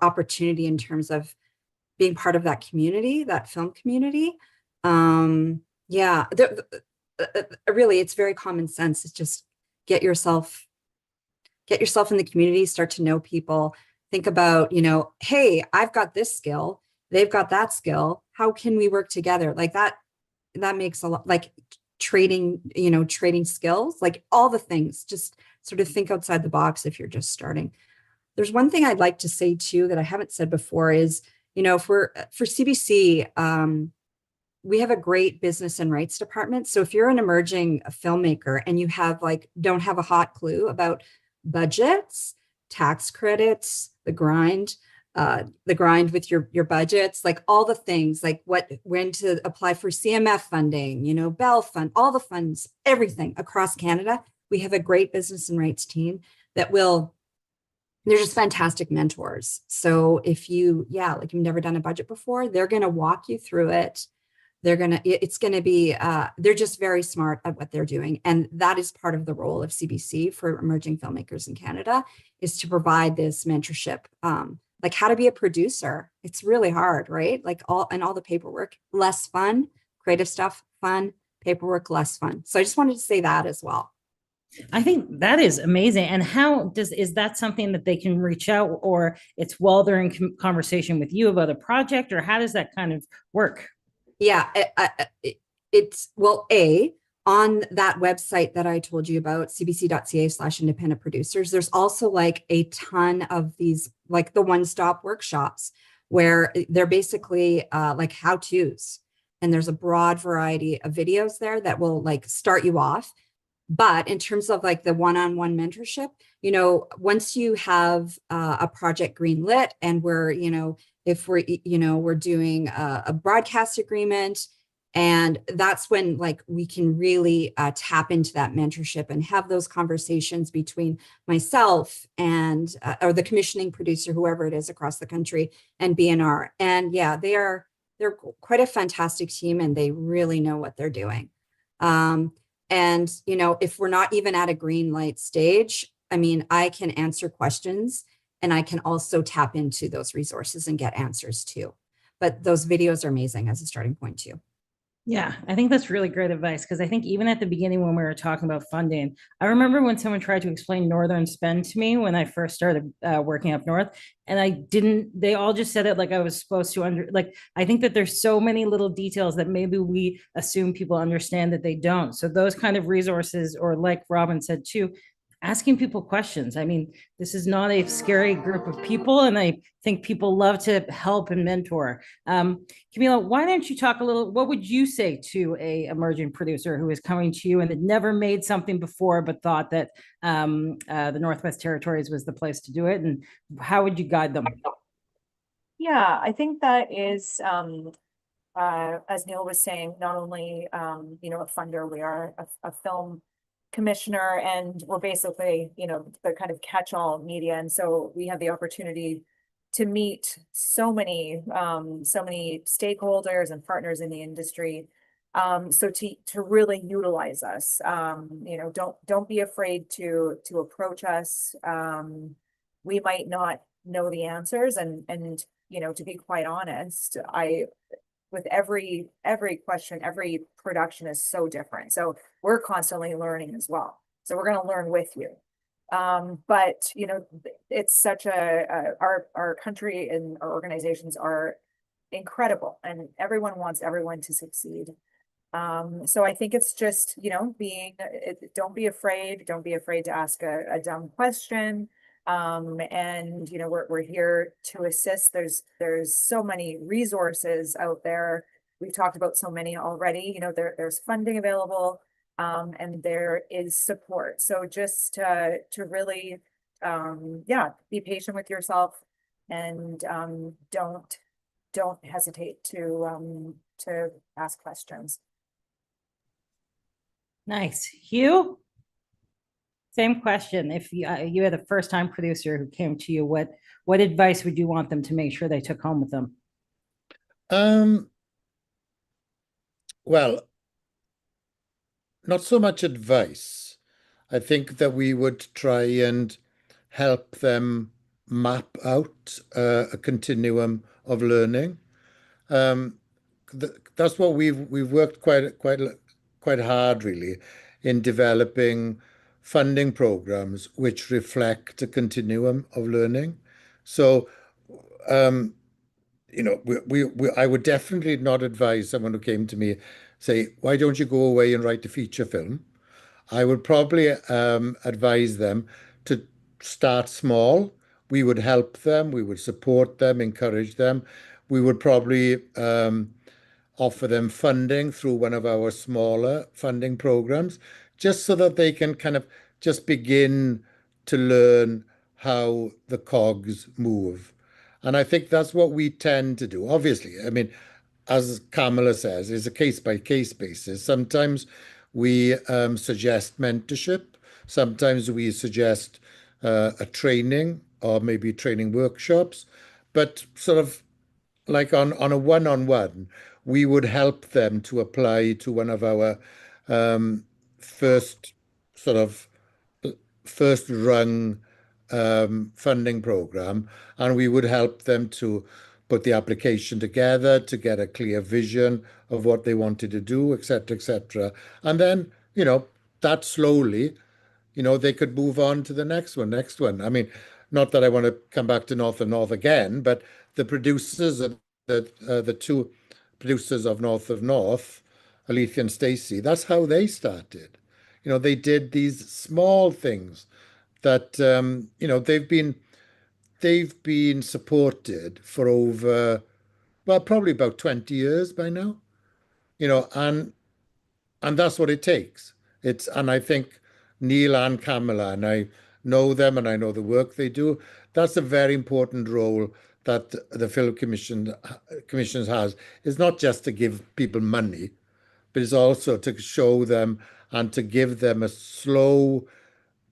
opportunity in terms of being part of that community, that film community. Yeah, really, it's very common sense. It's just get yourself in the community, start to know people, think about, hey, I've got this skill, they've got that skill. How can we work together? Like that makes a lot, like trading skills, like all the things, just sort of think outside the box if you're just starting. There's one thing I'd like to say too, that I haven't said before is, for CBC, we have a great business and rights department. So if you're an emerging filmmaker and you don't have a hot clue about budgets, tax credits, the grind with your budgets, like all the things, like when to apply for CMF funding, Bell Fund, all the funds, everything across Canada. We have a great business and rights team they're just fantastic mentors. So if you've never done a budget before, they're going to walk you through it. it's gonna be, they're just very smart at what they're doing. And that is part of the role of CBC for emerging filmmakers in Canada, is to provide this mentorship, like how to be a producer. It's really hard, right? Like all the paperwork, less fun, creative stuff, fun, paperwork, less fun. So I just wanted to say that as well. I think that is amazing. And is that something that they can reach out, or it's while they're in conversation with you about a project, or how does that kind of work? Yeah, it's, well, on that website that I told you about, cbc.ca/independent producers, there's also like a ton of these, like the one-stop workshops where they're basically like how-tos. And there's a broad variety of videos there that will like start you off. But in terms of like the one-on-one mentorship, you know, once you have a project greenlit and we're, you know, if we're, you know, we're doing a broadcast agreement, and that's when like we can really tap into that mentorship and have those conversations between myself and or the commissioning producer, whoever it is across the country, and BNR. And yeah, they're quite a fantastic team, and they really know what they're doing. And, you know, if we're not even at a green light stage, I mean, I can answer questions, and I can also tap into those resources and get answers too. But those videos are amazing as a starting point too. Yeah, I think that's really great advice, because I think even at the beginning when we were talking about funding, I remember when someone tried to explain Northern Spend to me when I first started working up north, and they all just said it like I was supposed to I think that there's so many little details that maybe we assume people understand that they don't. So those kind of resources, or like Robin said too, asking people questions. I mean, this is not a scary group of people, and I think people love to help and mentor. Camilla, why don't you talk a little, what would you say to a emerging producer who is coming to you and had never made something before, but thought that the Northwest Territories was the place to do it, and how would you guide them? Yeah, I think that is, as Neil was saying, not only, you know, a funder, we are a film commissioner, and we're basically, you know, the kind of catch-all media. And so we have the opportunity to meet so many stakeholders and partners in the industry. So to really utilize us, you know, don't be afraid to approach us. We might not know the answers, and you know, to be quite honest, with every question, every production is so different. So we're constantly learning as well. So we're going to learn with you. But you know, it's such our country and our organizations are incredible, and everyone wants everyone to succeed. So I think it's just, you know, don't be afraid to ask a dumb question. And you know, we're here to assist. There's so many resources out there. We've talked about so many already. You know, there's funding available, and there is support. So just to really, yeah, be patient with yourself, and don't hesitate to ask questions. Nice. Hugh? Same question. If you had a first-time producer who came to you, what advice would you want them to make sure they took home with them? Well, not so much advice. I think that we would try and help them map out a continuum of learning. That's what we've worked quite hard, really, in developing funding programs which reflect a continuum of learning. So, you know, I would definitely not advise someone who came to me, say, why don't you go away and write a feature film? I would probably advise them to start small. We would help them, we would support them, encourage them. We would probably offer them funding through one of our smaller funding programs, just so that they can kind of just begin to learn how the cogs move. And I think that's what we tend to do. Obviously, I mean, as Camilla says, it's a case-by-case basis. Sometimes we suggest mentorship. Sometimes we suggest a training or maybe training workshops. But sort of like on a one-on-one, we would help them to apply to one of our first sort of first rung funding program, and we would help them to put the application together to get a clear vision of what they wanted to do, etc., etc. And then, that slowly, they could move on to the next one. I mean, not that I want to come back to North of North again, but the producers of the two producers of North, Alethea and Stacey, that's how they started. They did these small things that they've been supported for over, well, probably about 20 years by now. And that's what it takes. And I think Neil and Camilla, and I know them and I know the work they do. That's a very important role that the Film Commissions has. Is not just to give people money, but it's also to show them and to give them a slow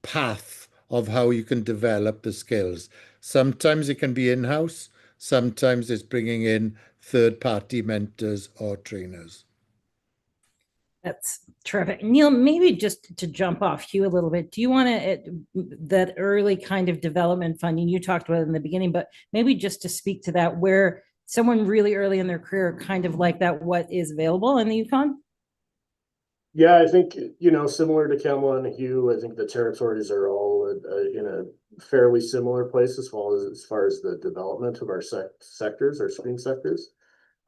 path of how you can develop the skills. Sometimes it can be in-house, sometimes it's bringing in third-party mentors or trainers. That's terrific. Neil, maybe just to jump off Hugh a little bit, do you want to, that early kind of development funding you talked about in the beginning, but maybe just to speak to that, where someone really early in their career kind of like that, what is available in the Yukon? Yeah, I think, similar to Camilla and Hugh, I think the territories are all in a fairly similar place as far as the development of our sectors, our screen sectors.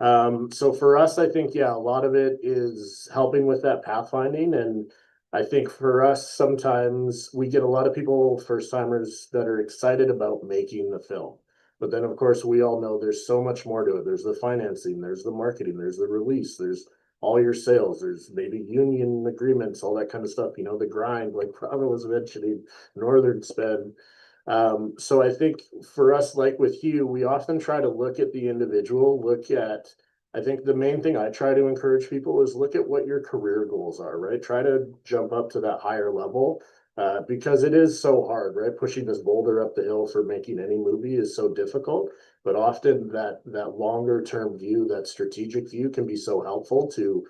So for us, I think, yeah, a lot of it is helping with that pathfinding. And I think for us, sometimes we get a lot of people, first timers, that are excited about making the film. But then, of course, we all know there's so much more to it. There's the financing, there's the marketing, there's the release, there's all your sales, there's maybe union agreements, all that kind of stuff, the grind, like Prava was mentioning, Northern spend. So I think for us, like with Hugh, we often try to look at the individual, I think the main thing I try to encourage people is look at what your career goals are, right? Try to jump up to that higher level, because it is so hard, right? Pushing this boulder up the hill for making any movie is so difficult, but often that longer term view, that strategic view can be so helpful to,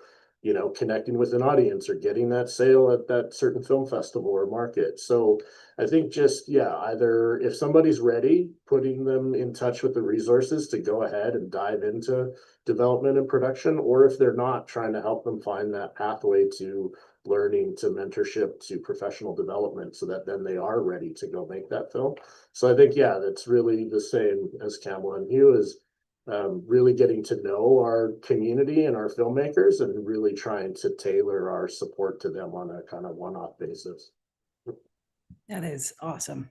connecting with an audience or getting that sale at that certain film festival or market. So I think just, yeah, either if somebody's ready, putting them in touch with the resources to go ahead and dive into development and production, or if they're not, trying to help them find that pathway to learning, to mentorship, to professional development, so that then they are ready to go make that film. So I think, yeah, that's really the same as Camilla and Hugh, is really getting to know our community and our filmmakers and really trying to tailor our support to them on a kind of one-off basis. That is awesome.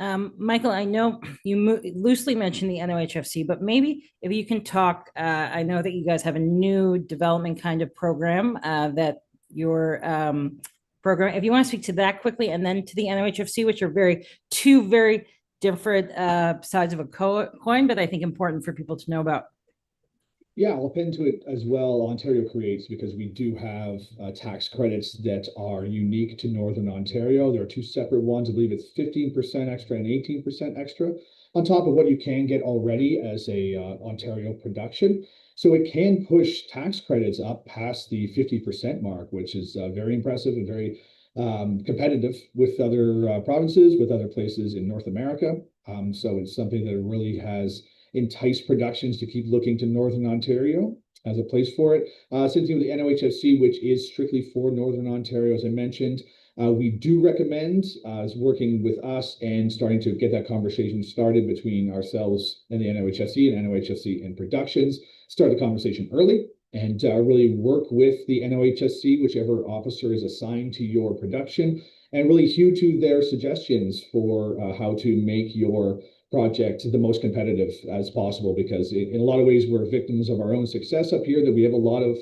Michael, I know you loosely mentioned the NOHFC, but maybe if you can talk, I know that you guys have a new development kind of program that your program, if you want to speak to that quickly, and then to the NOHFC, which are two very different sides of a coin, but I think important for people to know about. Yeah, I'll pin to it as well. Ontario creates, because we do have tax credits that are unique to Northern Ontario. There are two separate ones. I believe it's 15% extra and 18% extra on top of what you can get already as a Ontario production. So it can push tax credits up past the 50% mark, which is very impressive and very competitive with other provinces, with other places in North America. So it's something that really has enticed productions to keep looking to Northern Ontario as a place for it. Same thing with the NOHFC, which is strictly for Northern Ontario, as I mentioned. We do recommend working with us and starting to get that conversation started between ourselves and the NOHFC and NOHFC and productions. Start the conversation early and really work with the NOHFC, whichever officer is assigned to your production, and really hew to their suggestions for how to make your project the most competitive as possible, because in a lot of ways we're victims of our own success up here, that we have a lot of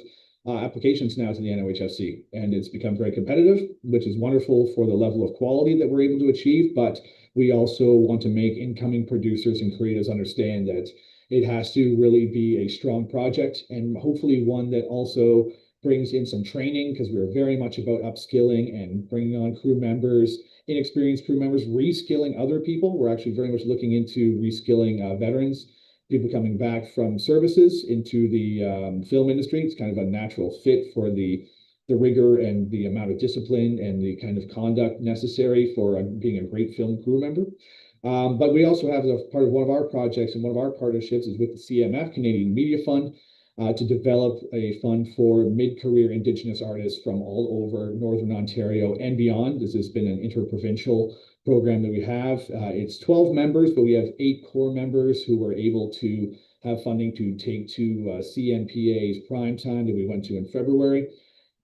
applications now to the NOHFC, and it's become very competitive, which is wonderful for the level of quality that we're able to achieve. But we also want to make incoming producers and creatives understand that it has to really be a strong project, and hopefully one that also brings in some training, because we're very much about upskilling and bringing on crew members, inexperienced crew members, reskilling other people. We're actually very much looking into reskilling veterans people coming back from services into the film industry. It's kind of a natural fit for the rigor and the amount of discipline and the kind of conduct necessary for being a great film crew member. But we also have, as part of one of our projects and one of our partnerships is with the CMF, Canadian Media Fund, to develop a fund for mid-career Indigenous artists from all over Northern Ontario and beyond. This has been an interprovincial program that we have. It's 12 members, but we have 8 core members who were able to have funding to take to CNPA's prime time that we went to in February.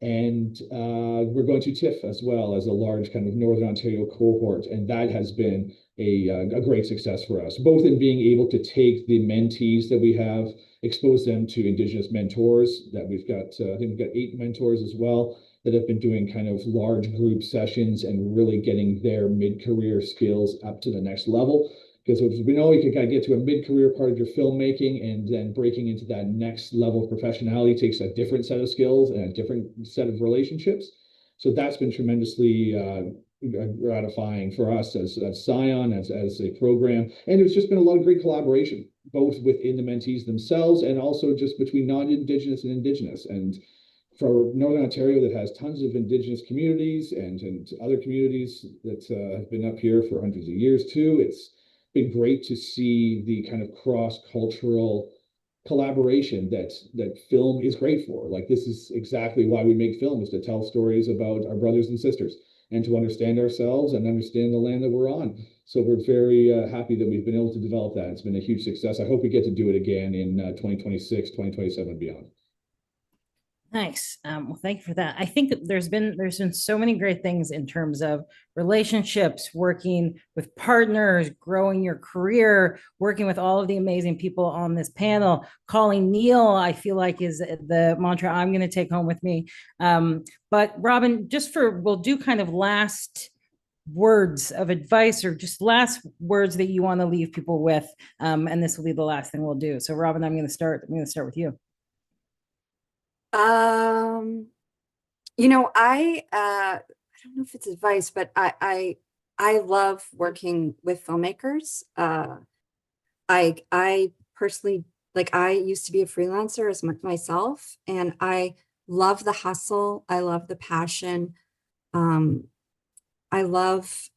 And we're going to TIFF as well as a large kind of Northern Ontario cohort. And that has been a great success for us, both in being able to take the mentees that we have, expose them to Indigenous mentors that we've got, I think we've got 8 mentors as well that have been doing kind of large group sessions and really getting their mid-career skills up to the next level. Because we know you can kind of get to a mid-career part of your filmmaking, and then breaking into that next level of professionality takes a different set of skills and a different set of relationships. So that's been tremendously gratifying for us as CION, as a program. And there's just been a lot of great collaboration, both within the mentees themselves and also just between non-Indigenous and Indigenous. And for Northern Ontario, that has tons of Indigenous communities and other communities that have been up here for hundreds of years too. It's been great to see the kind of cross-cultural collaboration that film is great for. Like, this is exactly why we make films, to tell stories about our brothers and sisters and to understand ourselves and understand the land that we're on. So we're very happy that we've been able to develop that. It's been a huge success. I hope we get to do it again in 2026, 2027 and beyond. Nice. Well, thank you for that. I think that there's been so many great things in terms of relationships, working with partners, growing your career, working with all of the amazing people on this panel. Calling Neil, I feel like, is the mantra I'm going to take home with me. But Robin, we'll do kind of last words of advice, or just last words that you want to leave people with. And this will be the last thing we'll do. So Robin, I'm going to start with you. I don't know if it's advice, but I love working with filmmakers. I personally, I used to be a freelancer as myself, and I love the hustle. I love the passion. I love,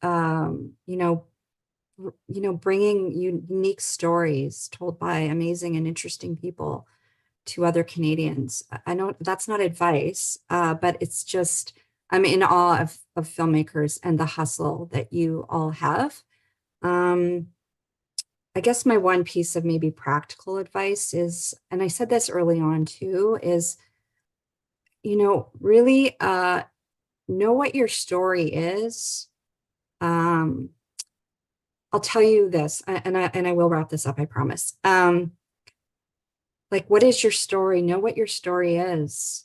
bringing unique stories told by amazing and interesting people to other Canadians. I know that's not advice, but it's just, I'm in awe of filmmakers and the hustle that you all have. I guess my one piece of maybe practical advice is, and I said this early on too, is, really know what your story is. I'll tell you this, and I will wrap this up, I promise. What is your story? Know what your story is.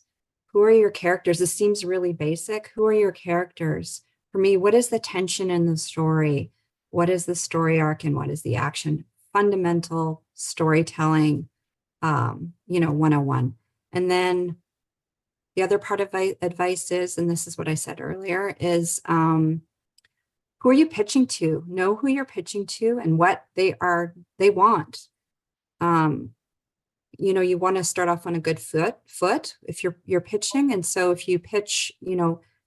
Who are your characters? This seems really basic. Who are your characters? For me, what is the tension in the story? What is the story arc and what is the action? Fundamental storytelling, 101. And then the other part of advice is, and this is what I said earlier, is who are you pitching to? Know who you're pitching to and what they want. You want to start off on a good foot if you're pitching. And so if you pitch,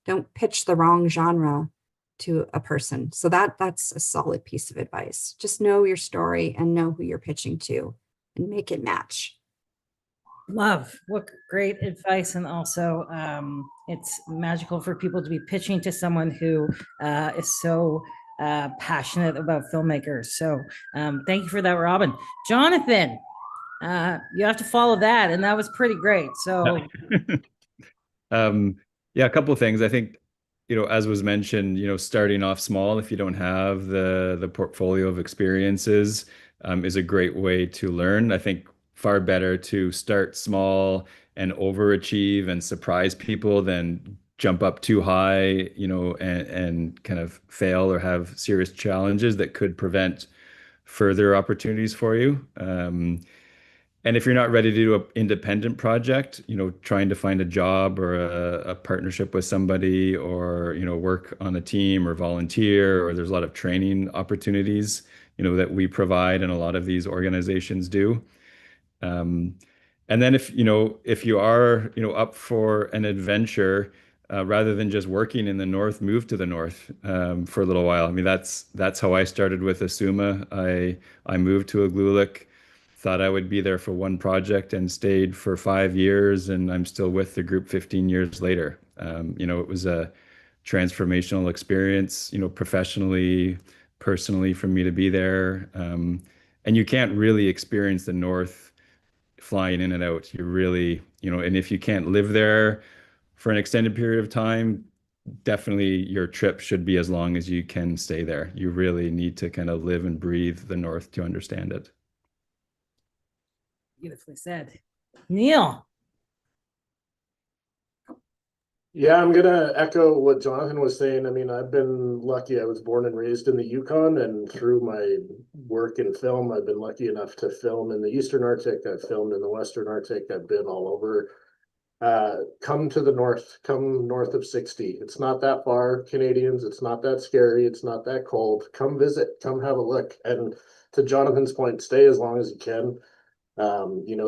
don't pitch the wrong genre to a person. So that's a solid piece of advice. Just know your story and know who you're pitching to and make it match. Love. What great advice. And also, it's magical for people to be pitching to someone who is so passionate about filmmakers. So thank you for that, Robin. Jonathan, you have to follow that, and that was pretty great. So yeah, a couple of things. I think, as was mentioned, starting off small, if you don't have the portfolio of experiences, is a great way to learn. I think far better to start small and overachieve and surprise people than jump up too high, and kind of fail or have serious challenges that could prevent further opportunities for you. And if you're not ready to do an independent project, trying to find a job or a partnership with somebody, or, work on a team or volunteer, or there's a lot of training opportunities that we provide and a lot of these organizations do. And then if you are, up for an adventure, rather than just working in the north, move to the north for a little while. I mean, that's how I started with Asuma. I moved to Igloolik, thought I would be there for one project and stayed for 5 years, and I'm still with the group 15 years later. It was a transformational experience, professionally, personally, for me to be there. And you can't really experience the north flying in and out. You really, and if you can't live there for an extended period of time, definitely your trip should be as long as you can stay there. You really need to kind of live and breathe the north to understand it. Beautifully said. Neil. Yeah, I'm gonna echo what Jonathan was saying. I mean, I've been lucky. I was born and raised in the Yukon, and through my work in film, I've been lucky enough to film in the Eastern Arctic. I've filmed in the Western Arctic. I've been all over. Come to the north, come north of 60. It's not that far, Canadians. It's not that scary. It's not that cold. Come visit, come have a look. And to Jonathan's point, stay as long as you can.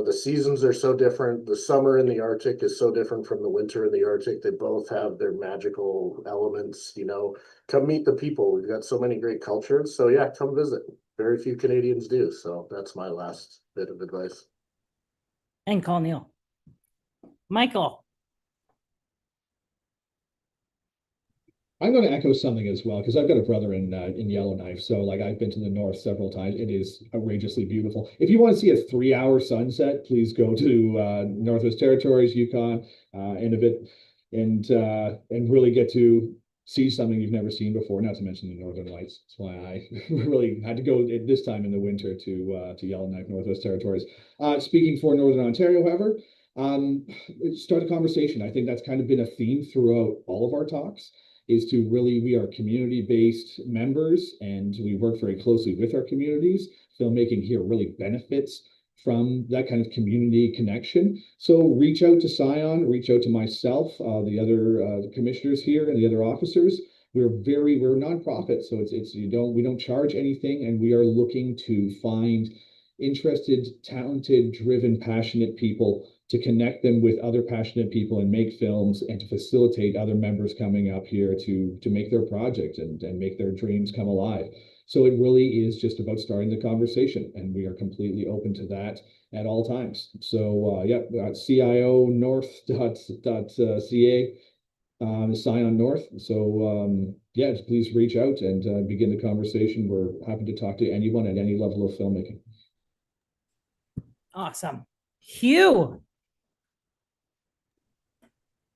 The seasons are so different. The summer in the Arctic is so different from the winter in the Arctic. They both have their magical elements. Come meet the people. We've got so many great cultures. So yeah, come visit. Very few Canadians do. So that's my last bit of advice. And call Neil. Michael. I'm going to echo something as well, because I've got a brother in Yellowknife. So like I've been to the north several times. It is outrageously beautiful. If you want to see a 3-hour sunset, please go to Northwest Territories, Yukon, Nunavut, and really get to see something you've never seen before. Not to mention the Northern Lights. That's why I really had to go this time in the winter to Yellowknife, Northwest Territories. Speaking for Northern Ontario, however, start a conversation. I think that's kind of been a theme throughout all of our talks. Is to really, we are community-based members and we work very closely with our communities. Filmmaking here really benefits from that kind of community connection. So reach out to CION, reach out to myself, the other commissioners here and the other officers. We're nonprofit, so we don't charge anything, and we are looking to find interested, talented, driven, passionate people to connect them with other passionate people and make films, and to facilitate other members coming up here to make their project and make their dreams come alive. So it really is just about starting the conversation, and we are completely open to that at all times. So CIOnorth.ca, CION North. So please reach out and begin the conversation. We're happy to talk to anyone at any level of filmmaking. Awesome. Hugh.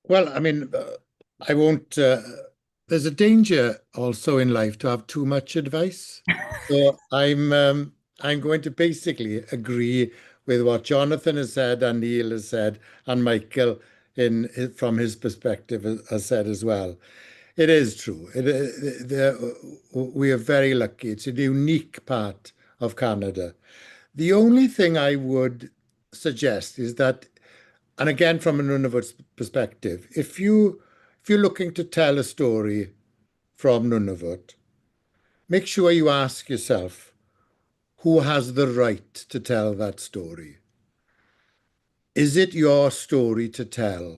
Well, I mean, I won't. There's a danger also in life to have too much advice. So I'm going to basically agree with what Jonathan has said and Neil has said and Michael from his perspective has said as well. It is true. We are very lucky. It's a unique part of Canada. The only thing I would suggest is that, and again, from a Nunavut perspective, if you're looking to tell a story from Nunavut, make sure you ask yourself, who has the right to tell that story? Is it your story to tell?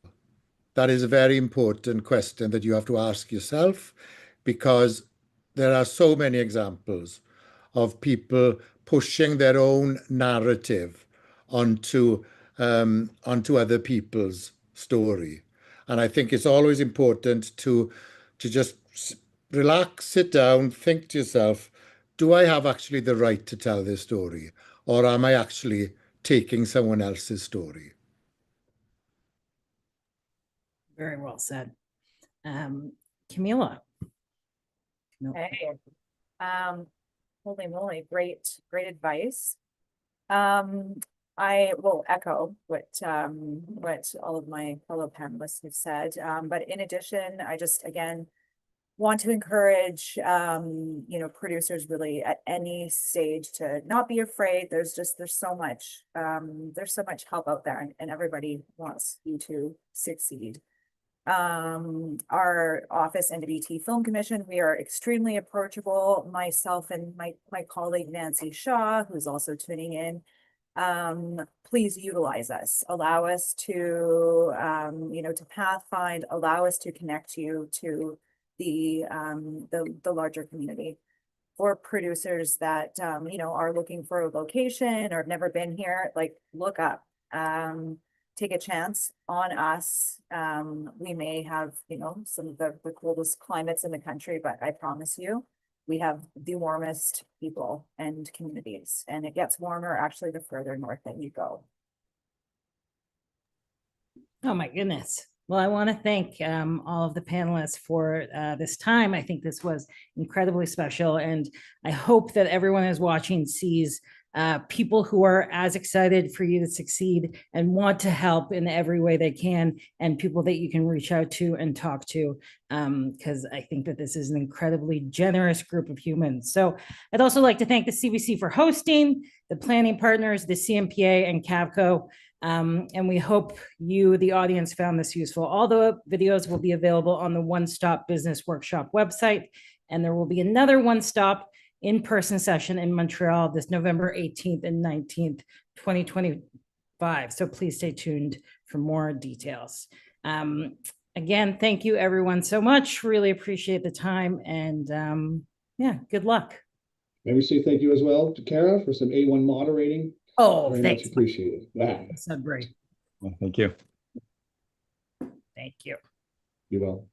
That is a very important question that you have to ask yourself, because there are so many examples of people pushing their own narrative onto other people's story. And I think it's always important to just relax, sit down, think to yourself, do I have actually the right to tell this story? Or am I actually taking someone else's story? Very well said. Camilla. Hey. Holy moly, great advice. I will echo what all of my fellow panelists have said. But in addition, I just again want to encourage producers really at any stage to not be afraid. There's so much help out there, and everybody wants you to succeed. Our office, NWT Film Commission, we are extremely approachable. Myself and my colleague Nancy Shaw, who's also tuning in. Please utilize us, allow us to, to pathfind, allow us to connect you to the larger community. For producers that, are looking for a location or have never been here, like, look up, take a chance on us. We may have, some of the coldest climates in the country, but I promise you, we have the warmest people and communities, and it gets warmer actually the further north that you go. Oh, my goodness. Well, I want to thank all of the panelists for this time. I think this was incredibly special, and I hope that everyone who's watching sees people who are as excited for you to succeed and want to help in every way they can, and people that you can reach out to and talk to, because I think that this is an incredibly generous group of humans. So I'd also like to thank the CBC for hosting, the planning partners, the CMPA and CAVCO. And we hope you, the audience, found this useful. All the videos will be available on the One Stop Business Workshop website, and there will be another One Stop in-person session in Montreal this November 18th and 19th, 2025. So please stay tuned for more details. Again, thank you everyone so much. Really appreciate the time, and yeah, good luck. May we say thank you as well to Kara for some A1 moderating. Oh, Very thanks. much appreciated. Wow. So great. Well, thank you. Thank you. You're welcome.